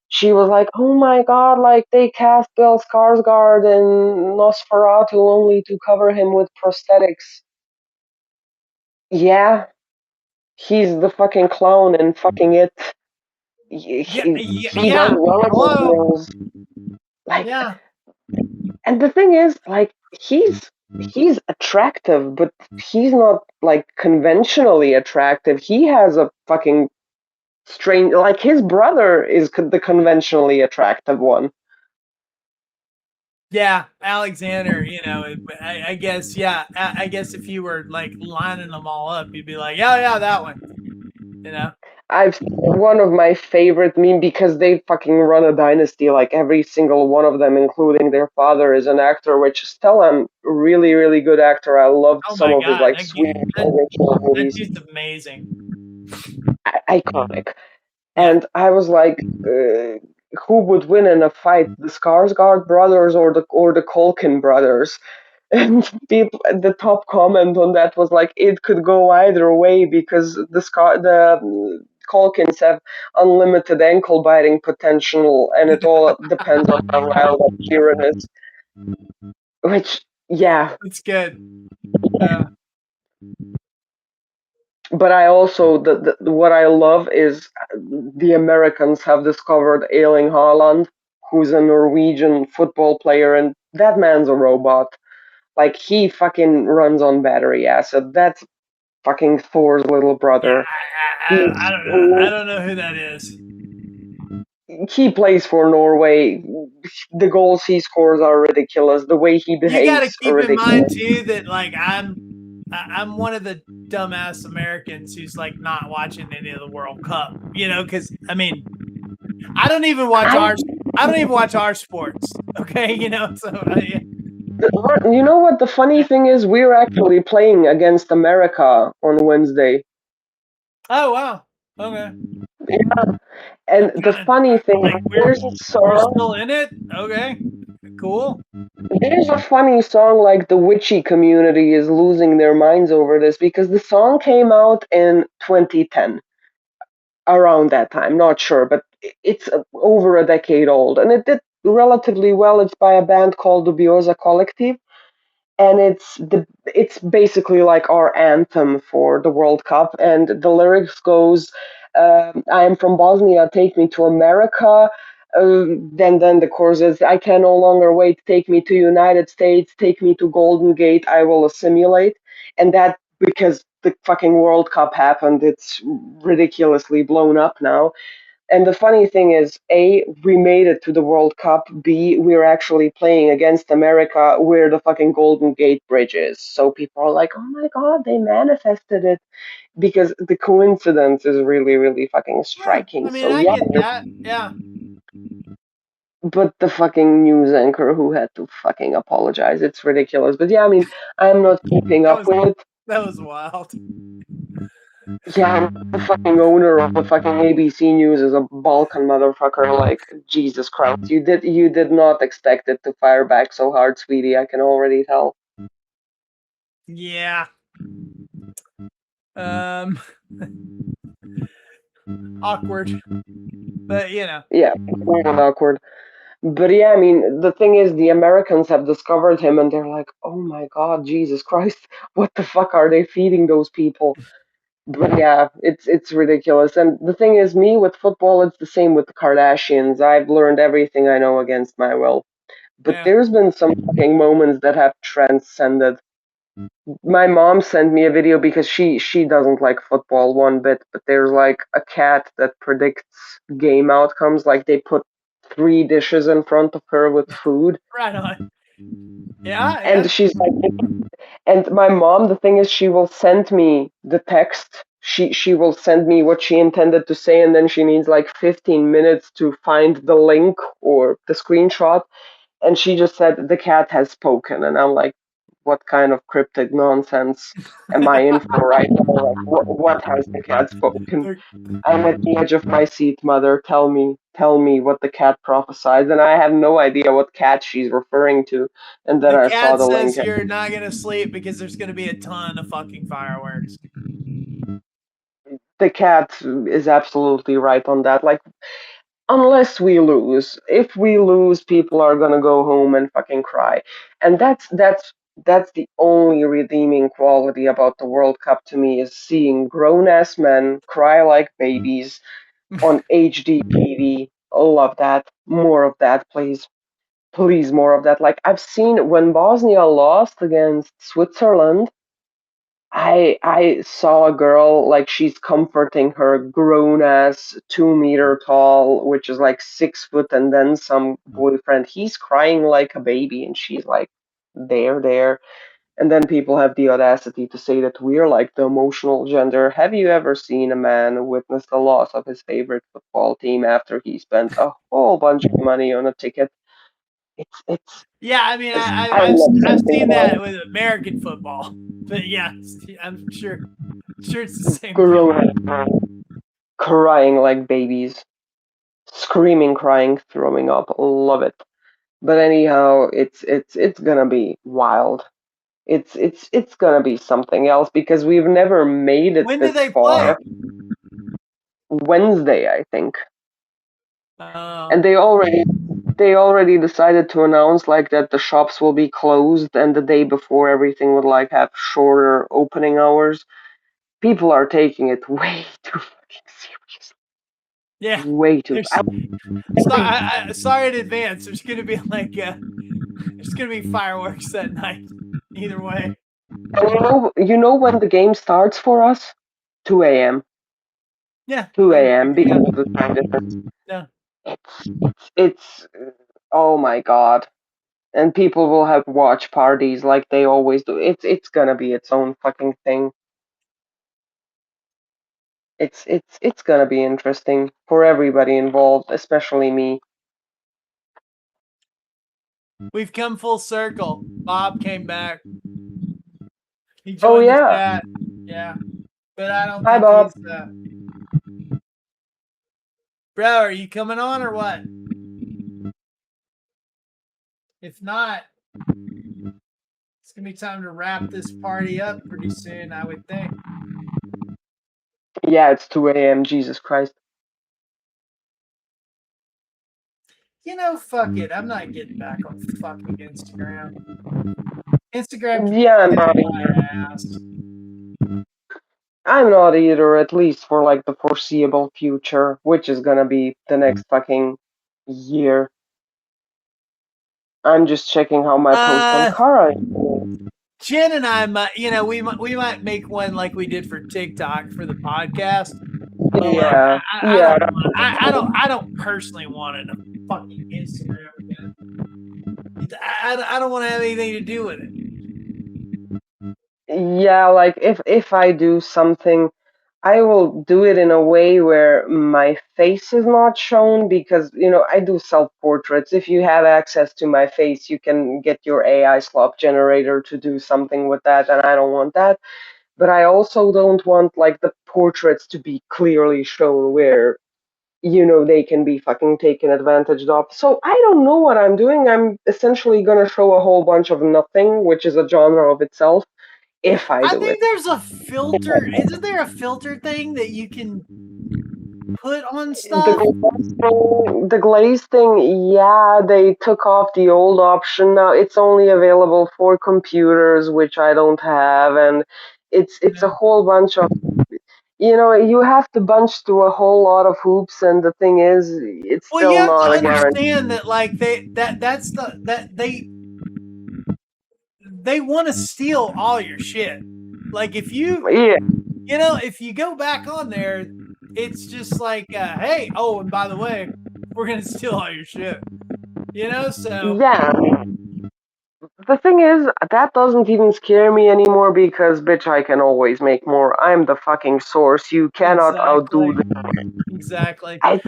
She was like, "Oh my God! Like they cast Bill Skarsgård in Nosferatu only to cover him with prosthetics." Yeah, he's the fucking clown and fucking it. He does one of those roles. Like, yeah. And the thing is, like, he's attractive, but he's not like conventionally attractive. He has a fucking strange, like his brother is the conventionally attractive one. Yeah, Alexander, you know, I guess, yeah, I guess if you were like lining them all up, you'd be like, yeah, that one, you know. I've one of my favorite meme because they fucking run a dynasty. Like every single one of them, including their father, is an actor, which is still a really, really good actor. I loved some of his like sweet original movies. That dude's amazing, iconic. And I was like, who would win in a fight, the Skarsgård brothers or the Culkin brothers? And people, the top comment on that was like, it could go either way because the Culkins have unlimited ankle biting potential, and it all depends on how riled up Kieran is. Which, yeah, it's good. But I also what I love is the Americans have discovered Erling Haaland, who's a Norwegian football player, and that man's a robot. Like he fucking runs on battery acid. That's fucking Thor's little brother. I don't know who that is. he plays for Norway. The goals he scores are ridiculous. The way he behaves, you got to keep in ridiculous. mind too that like I'm one of the dumbass Americans who's like not watching any of the World Cup, because I mean I don't even watch our sports. Okay, so yeah. You know what? The funny thing is, we're actually playing against America on Wednesday. Oh wow. Okay. Yeah. And the funny thing, like there's a we're song. still in it. Okay. Cool. There's a funny song like the witchy community is losing their minds over this because the song came out in 2010, around that time. Not sure, but it's over a decade old, and it did relatively well. It's by a band called Dubiosa Collective, and it's basically like our anthem for the World Cup. And the lyrics goes, "I am from Bosnia, take me to America." Then the chorus is, "I can no longer wait, take me to United States, take me to Golden Gate, I will assimilate." And that because the fucking World Cup happened, it's ridiculously blown up now. And the funny thing is, A, we made it to the World Cup. B, we're actually playing against America where the fucking Golden Gate Bridge is. So people are like, oh my god, they manifested it. Because the coincidence is really, really fucking striking. I mean, So I yeah. get that. Yeah. But the fucking news anchor who had to fucking apologize, it's ridiculous. But yeah, I mean, I'm not keeping up with it. That was wild. Yeah, the fucking owner of the fucking ABC News is a Balkan motherfucker. Like, Jesus Christ, you did not expect it to fire back so hard, sweetie. I can already tell. Yeah. Awkward, but Yeah, it's awkward. But yeah, I mean, the thing is, the Americans have discovered him, and they're like, "Oh my God, Jesus Christ, what the fuck are they feeding those people?" But yeah, it's ridiculous. And the thing is, me with football, it's the same with the Kardashians. I've learned everything I know against my will. But yeah. there's been some fucking moments that have transcended. My mom sent me a video because she doesn't like football one bit, but there's like a cat that predicts game outcomes. Like they put 3 dishes in front of her with food. Right on. Yeah. And she's like, and my mom, the thing is, she will send me the text. She will send me what she intended to say, and then she needs like 15 minutes to find the link or the screenshot. And she just said the cat has spoken, and I'm like, what kind of cryptic nonsense am I in for right now? Like, what has the cat spoken? I'm at the edge of my seat, mother. Tell me what the cat prophesied, and I have no idea what cat she's referring to. And then The I saw cat the says link. you're not gonna sleep because there's gonna be a ton of fucking fireworks. The cat is absolutely right on that. Like, unless we lose, if we lose, people are gonna go home and fucking cry, and that's the only redeeming quality about the World Cup to me is seeing grown ass men cry like babies on HD TV. Love that. More of that, please. Please, more of that. Like I've seen when Bosnia lost against Switzerland. I saw a girl like she's comforting her grown ass 2 meter tall, which is like 6 foot and then some boyfriend. He's crying like a baby and she's like there. And then people have the audacity to say that we're like the emotional gender. Have you ever seen a man witness the loss of his favorite football team after he spent a whole bunch of money on a ticket? It's Yeah, I mean, I'm not I've something seen about that with American football, but yeah, I'm sure it's the same grown thing. crying like babies. Screaming, crying, throwing up. Love it. But anyhow, it's gonna be wild. It's gonna be something else because we've never made it When do this they far. play? Wednesday, I think. Oh. And they already decided to announce like that the shops will be closed and the day before everything would like have shorter opening hours. People are taking it way too fucking seriously. Yeah. Way too. Sorry in advance. There's gonna be like there's gonna be fireworks that night. Either way. And you know when the game starts for us? 2 a.m. Yeah. 2 a.m. because of the time difference. Yeah. It's oh my god. And people will have watch parties like they always do. It's gonna be its own fucking thing. It's gonna be interesting for everybody involved, especially me. We've come full circle. Bob came back. He Oh joined the yeah. chat. Yeah. But I don't Hi think Bob. he's Bro, are you coming on or what? If not, it's gonna be time to wrap this party up pretty soon, I would think. Yeah, it's 2 a.m. Jesus Christ. You know, fuck it. I'm not getting back on fucking Instagram. Instagram can Yeah, I'm kiss not my either. ass. I'm not either, at least for like the foreseeable future, which is gonna be the next fucking year. I'm just checking how my post on Kara is doing. Jen and I might, we might make one like we did for TikTok for the podcast. But like, Yeah, I yeah. I don't personally want it on fucking Instagram again. I don't want to have anything to do with it. Yeah, like if I do something, I will do it in a way where my face is not shown because, I do self-portraits. If you have access to my face, you can get your AI slop generator to do something with that, and I don't want that. But I also don't want like the portraits to be clearly shown where, they can be fucking taken advantage of. So I don't know what I'm doing. I'm essentially gonna show a whole bunch of nothing, which is a genre of itself, if I I do it. think there's a filter. Isn't there a filter thing that you can put on stuff? The glaze thing, yeah, they took off the old option. Now it's only available for computers, which I don't have, and it's a whole bunch of, you have to bunch through a whole lot of hoops, and the thing is, it's Well, you still have to not a guarantee. understand that like that's that they want to steal all your shit. Like if you Yeah, if you go back on there, it's just like, hey, oh, and by the way, we're gonna steal all your shit. So yeah. The thing is, that doesn't even scare me anymore because, bitch, I can always make more. I'm the fucking source. You cannot outdo exactly. I,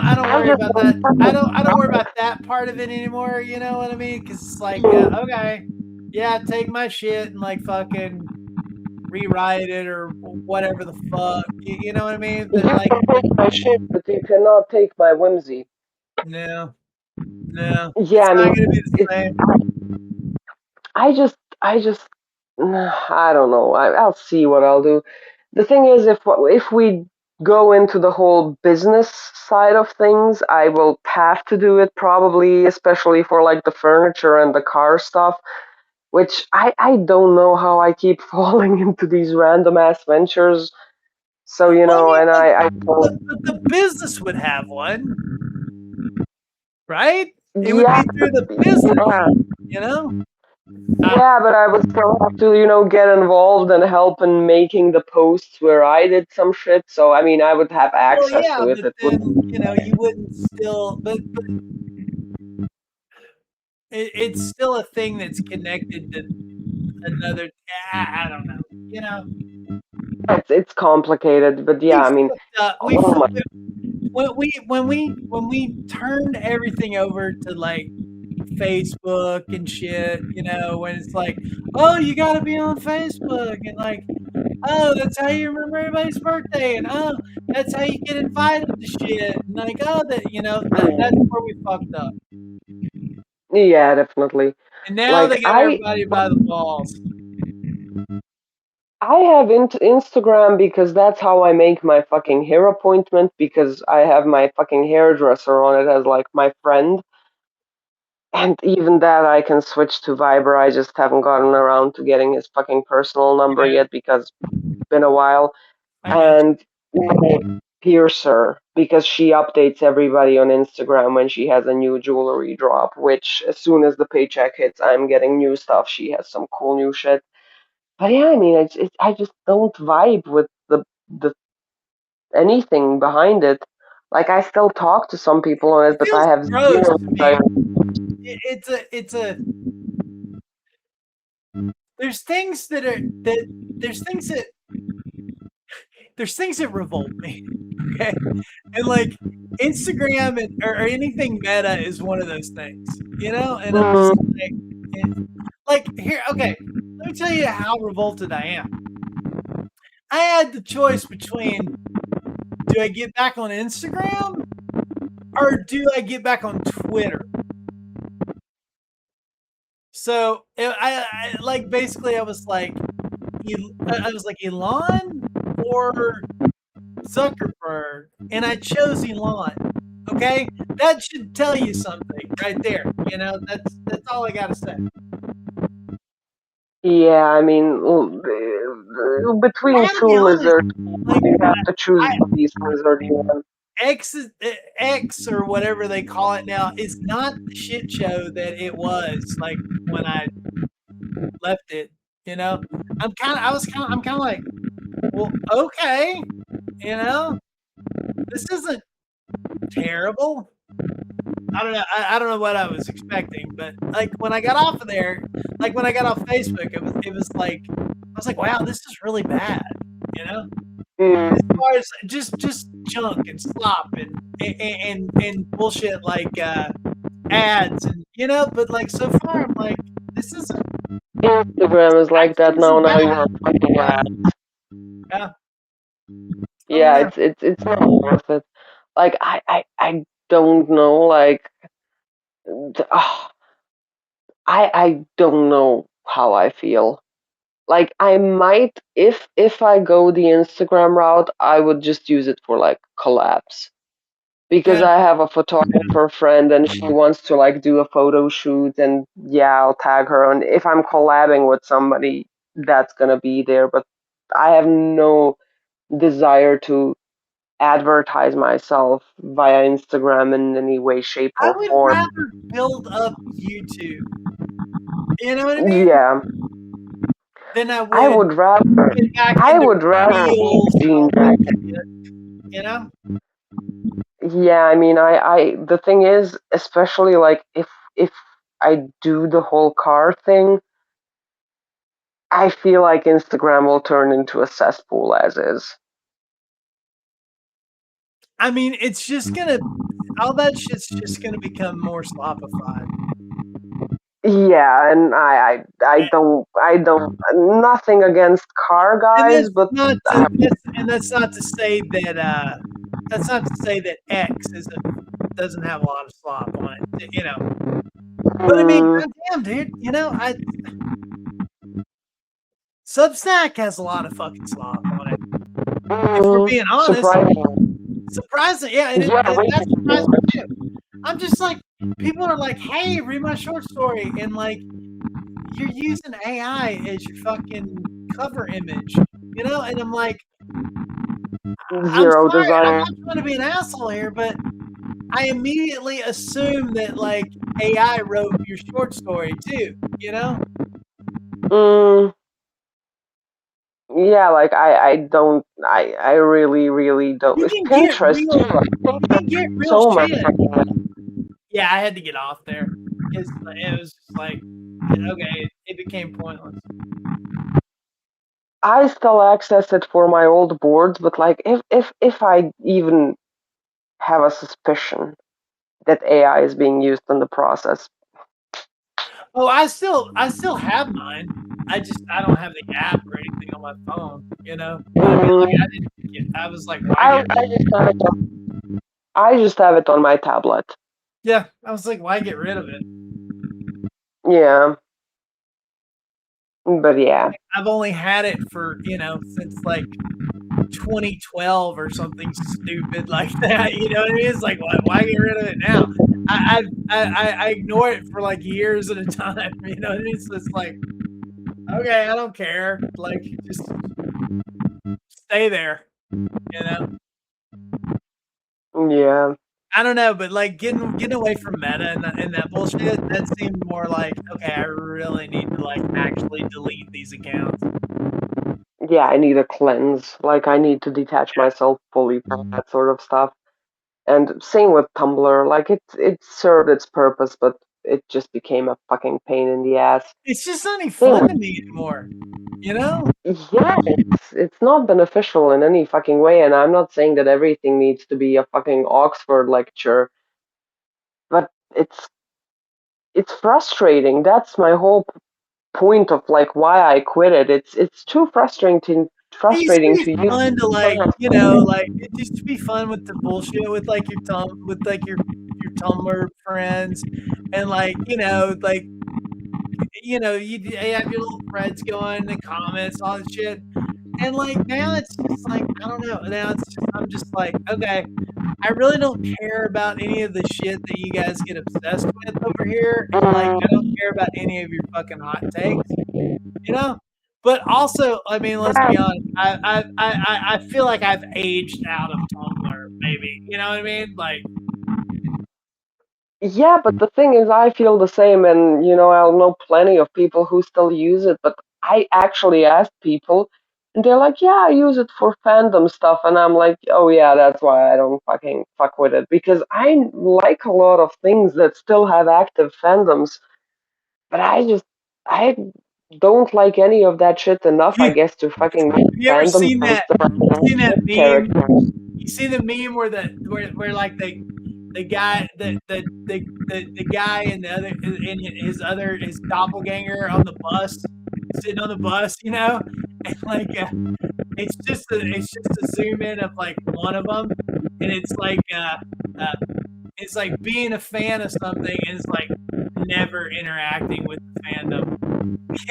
I don't I'm worry just about that. I don't worry about that part of it anymore. You know what I mean? Because it's like, okay, yeah, take my shit and like fucking rewrite it or whatever the fuck. You know what I mean? But You like, can take my shit, but you cannot take my whimsy. no, Yeah, it's I not mean, gonna be the same. I just, I don't know. I'll see what I'll do. The thing is, if we go into the whole business side of things, I will have to do it probably, especially for like the furniture and the car stuff, which I don't know how I keep falling into these random ass ventures. So, Well, I mean, and I told, the business would have one, right? It would yeah, be through the business, yeah. you know? Yeah, but I would still have to, get involved and help in making the posts where I did some shit. So, I mean, I would have Well, access yeah, to it. but It would, then, you wouldn't still, but it's still a thing that's connected to another. I don't know. it's complicated, but yeah, We I mean, fucked up. oh my, When we turned everything over to like Facebook and shit, when it's like, oh, you got to be on Facebook, and like, oh, that's how you remember everybody's birthday, and oh, that's how you get invited to shit, and like, oh, that's where we fucked up. yeah, definitely. And now Like they got everybody by the balls. I have Instagram because that's how I make my fucking hair appointment because I have my fucking hairdresser on it as like my friend. And even that I can switch to Viber. I just haven't gotten around to getting his fucking personal number Yeah, yet because it's been a while. I get And my piercer because she updates everybody on Instagram when she has a new jewelry drop, which as soon as the paycheck hits, I'm getting new stuff. She has some cool new shit. But yeah, I mean, I just don't vibe with the anything behind it. Like I still talk to some people on it, but I have gross zero to me. desire. It's a there's things that revolt me. Okay, and like Instagram or anything meta is one of those things, you know. And I'm just like here. Okay, let me tell you how revolted I am. I had the choice between, do I get back on Instagram or do I get back on Twitter? So I like basically I was like Elon or Zuckerberg, and I chose Elon. Okay, that should tell you something right there. You know, that's all I gotta say. Yeah, I mean, between two lizards, Like, you have to choose the least lizardy one. X or whatever they call it now is not the shit show that it was like when I left it. You know, I'm kind of like, well, okay, you know, this isn't terrible. I don't know. I don't know what I was expecting, but like when I got off of there, like when I got off Facebook, it was like I was like, wow, this is really bad. You know, as far as just junk and slop and bullshit like ads and you know, but like so far I'm like, this isn't. Instagram is like that now. Now you have fucking ads. Yeah. Yeah, it's not worth it. Like I don't know. Like I don't know how I feel. Like I might if I go the Instagram route, I would just use it for like collabs. Because Yeah. I have a photographer friend and she wants to like do a photo shoot and yeah, I'll tag her and if I'm collabing with somebody, that's gonna be there. But I have no desire to advertise myself via Instagram in any way, shape, I or would form. rather build up YouTube. You know what I mean? Yeah, Than I I would would rather. get back I into would rather be reels and Gene all that Jacket. shit. You know? Yeah, I mean, the thing is, especially like if I do the whole car thing, I feel like Instagram will turn into a cesspool as is. I mean, it's just gonna all that shit's just gonna become more slopified. Yeah, and I don't nothing against car And guys, but that's not to say that X doesn't have a lot of slop on it, you know. But I mean, goddamn, dude, you know, Substack has a lot of fucking slop on it. If we're being honest, surprising, yeah, and that's surprising too. I'm just like, people are like, "Hey, read my short story," and like, you're using AI as your fucking cover image, you know? And I'm like, I'm Zero sorry, I'm desire. not trying to be an asshole here, but I immediately assume that like AI wrote your short story too, you know? Yeah, like I really don't. You It's can get Pinterest real so much. shit. Yeah, I had to get off there because it was just like, okay, it became pointless. I still access it for my old boards, but like if I even have a suspicion that AI is being used in the process. Oh, I still have mine. I don't have the app or anything on my phone, you know. But I mean, like, I was like, why I just have it on my tablet. yeah, I was like, why get rid of it? Yeah. But yeah. I've only had it for, you know, since like 2012 or something stupid like that. You know what I mean? It's like, why get rid of it now? I ignore it for like years at a time. You know what I mean? So it's like, okay, I don't care. Like, just stay there. You know? Yeah. I don't know, but like getting away from meta and that bullshit, that seemed more like, okay, I really need to like actually delete these accounts. Yeah, I need a cleanse. Like I need to detach myself fully from that sort of stuff. And same with Tumblr. Like it served its purpose, but it just became a fucking pain in the ass. It's just not any Same fun with, to me anymore. You know? yeah, it's not beneficial in any fucking way. And I'm not saying that everything needs to be a fucking Oxford lecture, but it's frustrating. That's my whole point of like why I quit it. It's too It used to frustrating be to use. fun to like, you know, like it used to be fun with the bullshit with like your Tumblr friends, and like you have your little threads going, the comments, all that shit, and like now it's just like I don't know. Now I'm just like okay, I really don't care about any of the shit that you guys get obsessed with over here, and like I don't care about any of your fucking hot takes, you know. But also, I mean, let's be honest. I feel like I've aged out of Tumblr. Maybe you know what I mean. Like, Yeah, but the thing is, I feel the same, and I'll know plenty of people who still use it. But I actually asked people, and they're like, "Yeah, I use it for fandom stuff," and I'm like, "Oh yeah, that's why I don't fucking fuck with it because I like a lot of things that still have active fandoms, but I don't like any of that shit enough, I have guess, to fucking make you ever fandom seen posts that? about Seen that shit meme? characters. You see the meme where like the guy the guy and the other and his doppelganger on the bus, sitting on the bus, you know, and like it's just a zoom in of like one of them, and uh, it's like being a fan of something, and it's like never interacting with the fandom,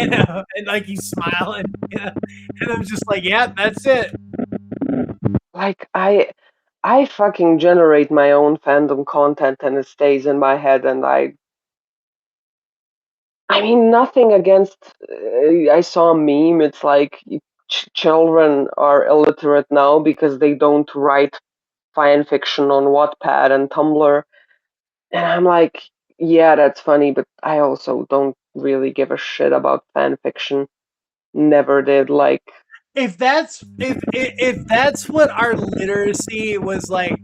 you know, and like he's smiling, you know, and I'm just like, yeah, that's it. Like I fucking generate my own fandom content and it stays in my head and I mean nothing against I saw a meme, it's like children are illiterate now because they don't write fan fiction on Wattpad and Tumblr, and I'm like, yeah, that's funny, but I also don't really give a shit about fan fiction. Never did. Like, If that's what our literacy was like,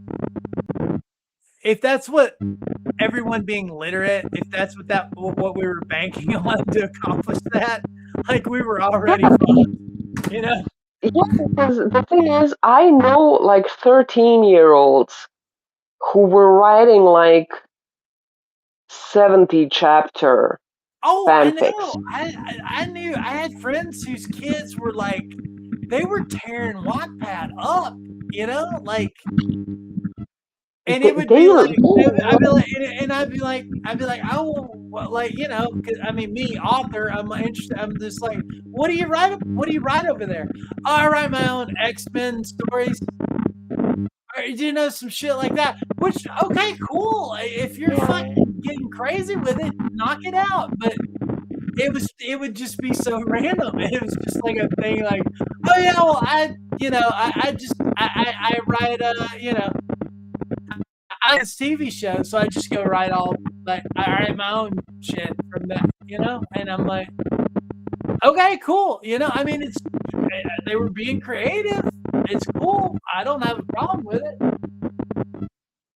if that's what everyone being literate, if that's what we were banking on to accomplish that, like we were already fucked, you know. yeah, because the thing is, I know like 13-year-olds who were writing like 70 chapter Oh, I fanfics. know. I knew. I had friends whose kids were like, they were tearing Wattpad up, you know, like, and it would be like, I'd be like, and I'd be like, oh, well, like, you know, 'cause, I mean, me, author, I'm interested. I'm just like, what do you write? What do you write over there? Oh, I write my own X-Men stories. Or, you know, some shit like that. Which, okay, cool. If you're fucking getting crazy with it, knock it out. But it would just be so random. It was just like a thing like, oh yeah, well I write it's TV show, so I just go write all like I write my own shit from that, you know, and I'm like, okay, cool, you know, I mean they were being creative. It's cool. I don't have a problem with it.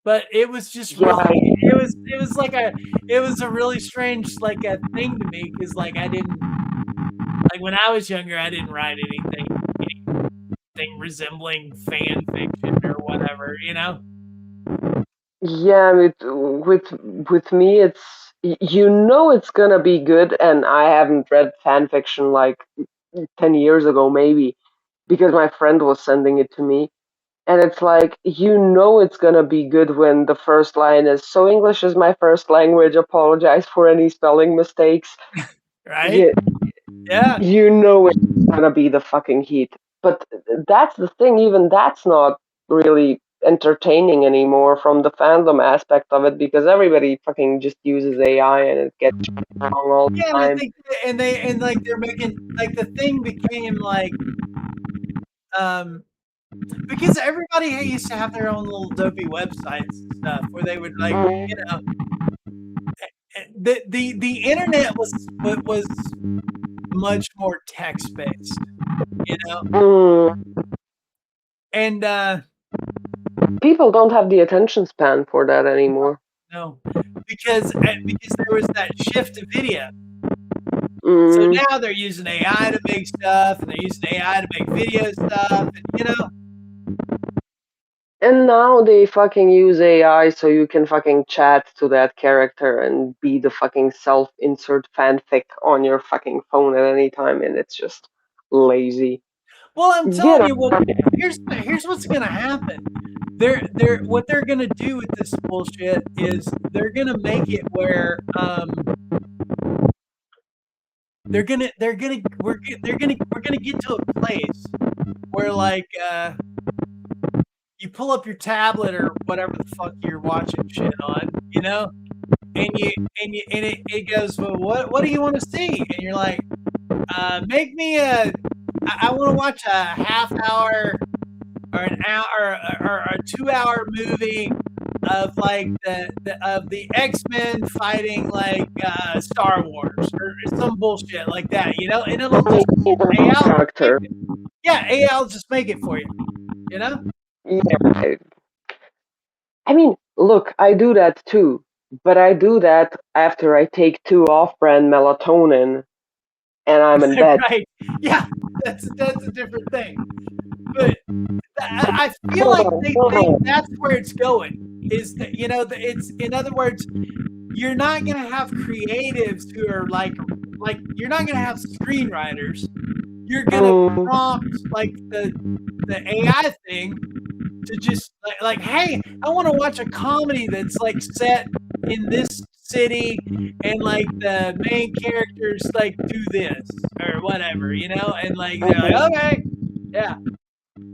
But it was just really it was a really strange like a thing to me because like I didn't like when I was younger I didn't write anything resembling fan fiction or whatever, you know. Yeah, with me, it's gonna be good, and I haven't read fan fiction like 10 years ago, maybe, because my friend was sending it to me. And it's like, it's gonna be good when the first line is, "So English is my first language, apologize for any spelling mistakes." Right? You, Yeah. it's gonna be the fucking heat. But that's the thing, even that's not really entertaining anymore from the fandom aspect of it because everybody fucking just uses AI and it gets wrong all the Yeah, but time. and like they're making like the thing became like um because everybody used to have their own little dopey websites and stuff where they would like, you know, the internet was much more text based, you know, Mm, and People don't have the attention span for that anymore. No, because there was that shift to video. Mm. So now they're using AI to make stuff, and they're using AI to make video stuff, and you know. And now they fucking use AI so you can fucking chat to that character and be the fucking self-insert fanfic on your fucking phone at any time, and it's just lazy. Well, I'm telling you what. Here's what's gonna happen. What they're gonna do with this bullshit is they're gonna make it where we're gonna get to a place where like you pull up your tablet or whatever the fuck you're watching shit on, you know, and it goes, well, what do you want to see? And you're like, make me I want to watch a half hour or an hour or a 2-hour movie of like the X-Men fighting like Star Wars or some bullshit like that, you know, and it'll just character. AI will just make it for you, you know. Yeah. I mean, look, I do that too, but I do that after I take 2 off-brand melatonin and I'm in bed. Right? Yeah, that's a different thing. But I feel like they think that's where it's going. Is that, you know, it's, in other words, you're not gonna have creatives who are like you're not gonna have screenwriters. You're gonna prompt like the AI thing to just like, hey, I want to watch a comedy that's like set in this city and like the main characters like do this or whatever, you know, and like they're like, okay, yeah.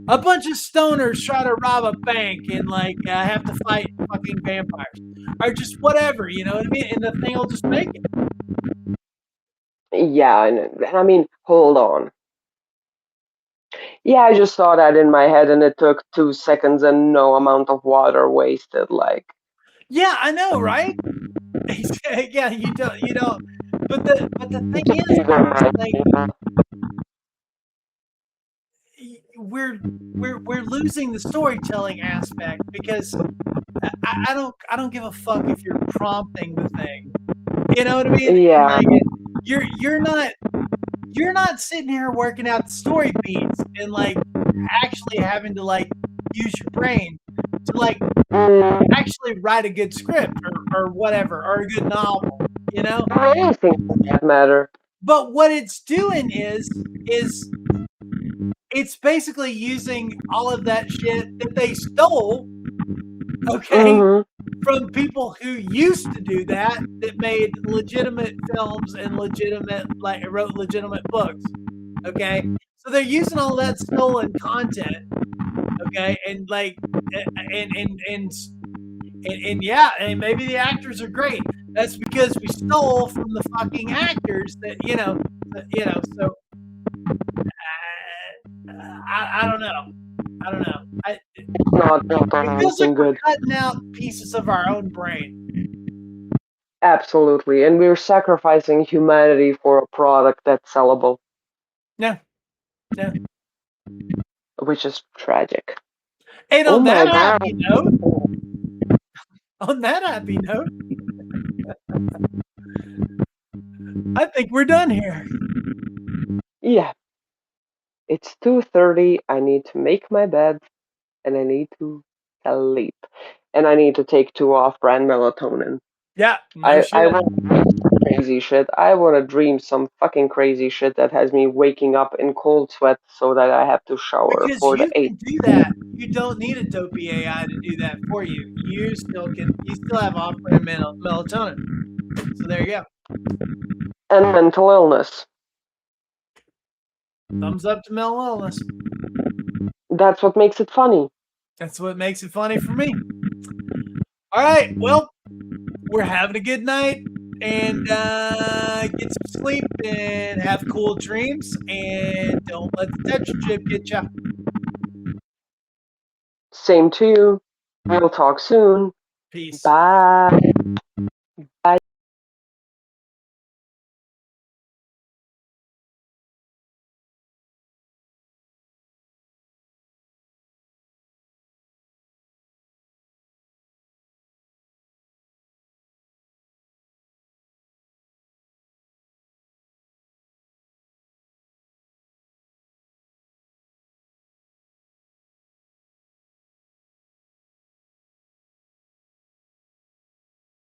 A bunch of stoners try to rob a bank and like have to fight fucking vampires or just whatever, you know what I mean? And the thing will just make it. Yeah, and I mean, hold on. Yeah, I just saw that in my head and it took 2 seconds and no amount of water wasted, like. Yeah, I know, right? Yeah, you don't. But the thing is, like, we're losing the storytelling aspect because I don't give a fuck if you're prompting the thing. You know what I mean? Yeah. Like, you're not sitting here working out the story beats and like actually having to like use your brain to like actually write a good script or whatever, or a good novel, you know? Anything for that matter. But what it's doing is it's basically using all of that shit that they stole, okay, from people who used to do that made legitimate films and wrote legitimate books, okay? So they're using all that stolen content, okay, and like and yeah, and maybe the actors are great. That's because we stole from the fucking actors that you know. So I don't know. I don't know. It feels like we're cutting out pieces of our own brain. Absolutely, and we're sacrificing humanity for a product that's sellable. Yeah. Yeah. Which is tragic. And on that happy note, I think we're done here. Yeah. It's 2:30. I need to make my bed, and I need to sleep, and I need to take 2 off-brand melatonin. Yeah, I want crazy shit. I want to dream some fucking crazy shit that has me waking up in cold sweat so that I have to shower because for the you can do that. You don't need a dopey AI to do that for you. You still have off-brand melatonin. So there you go. And mental illness. Thumbs up to mental illness. That's what makes it funny. That's what makes it funny for me. All right, well, we're having a good night, and get some sleep and have cool dreams, and don't let the Tetrijib get you. Same to you. We'll talk soon. Peace. Bye. Bye.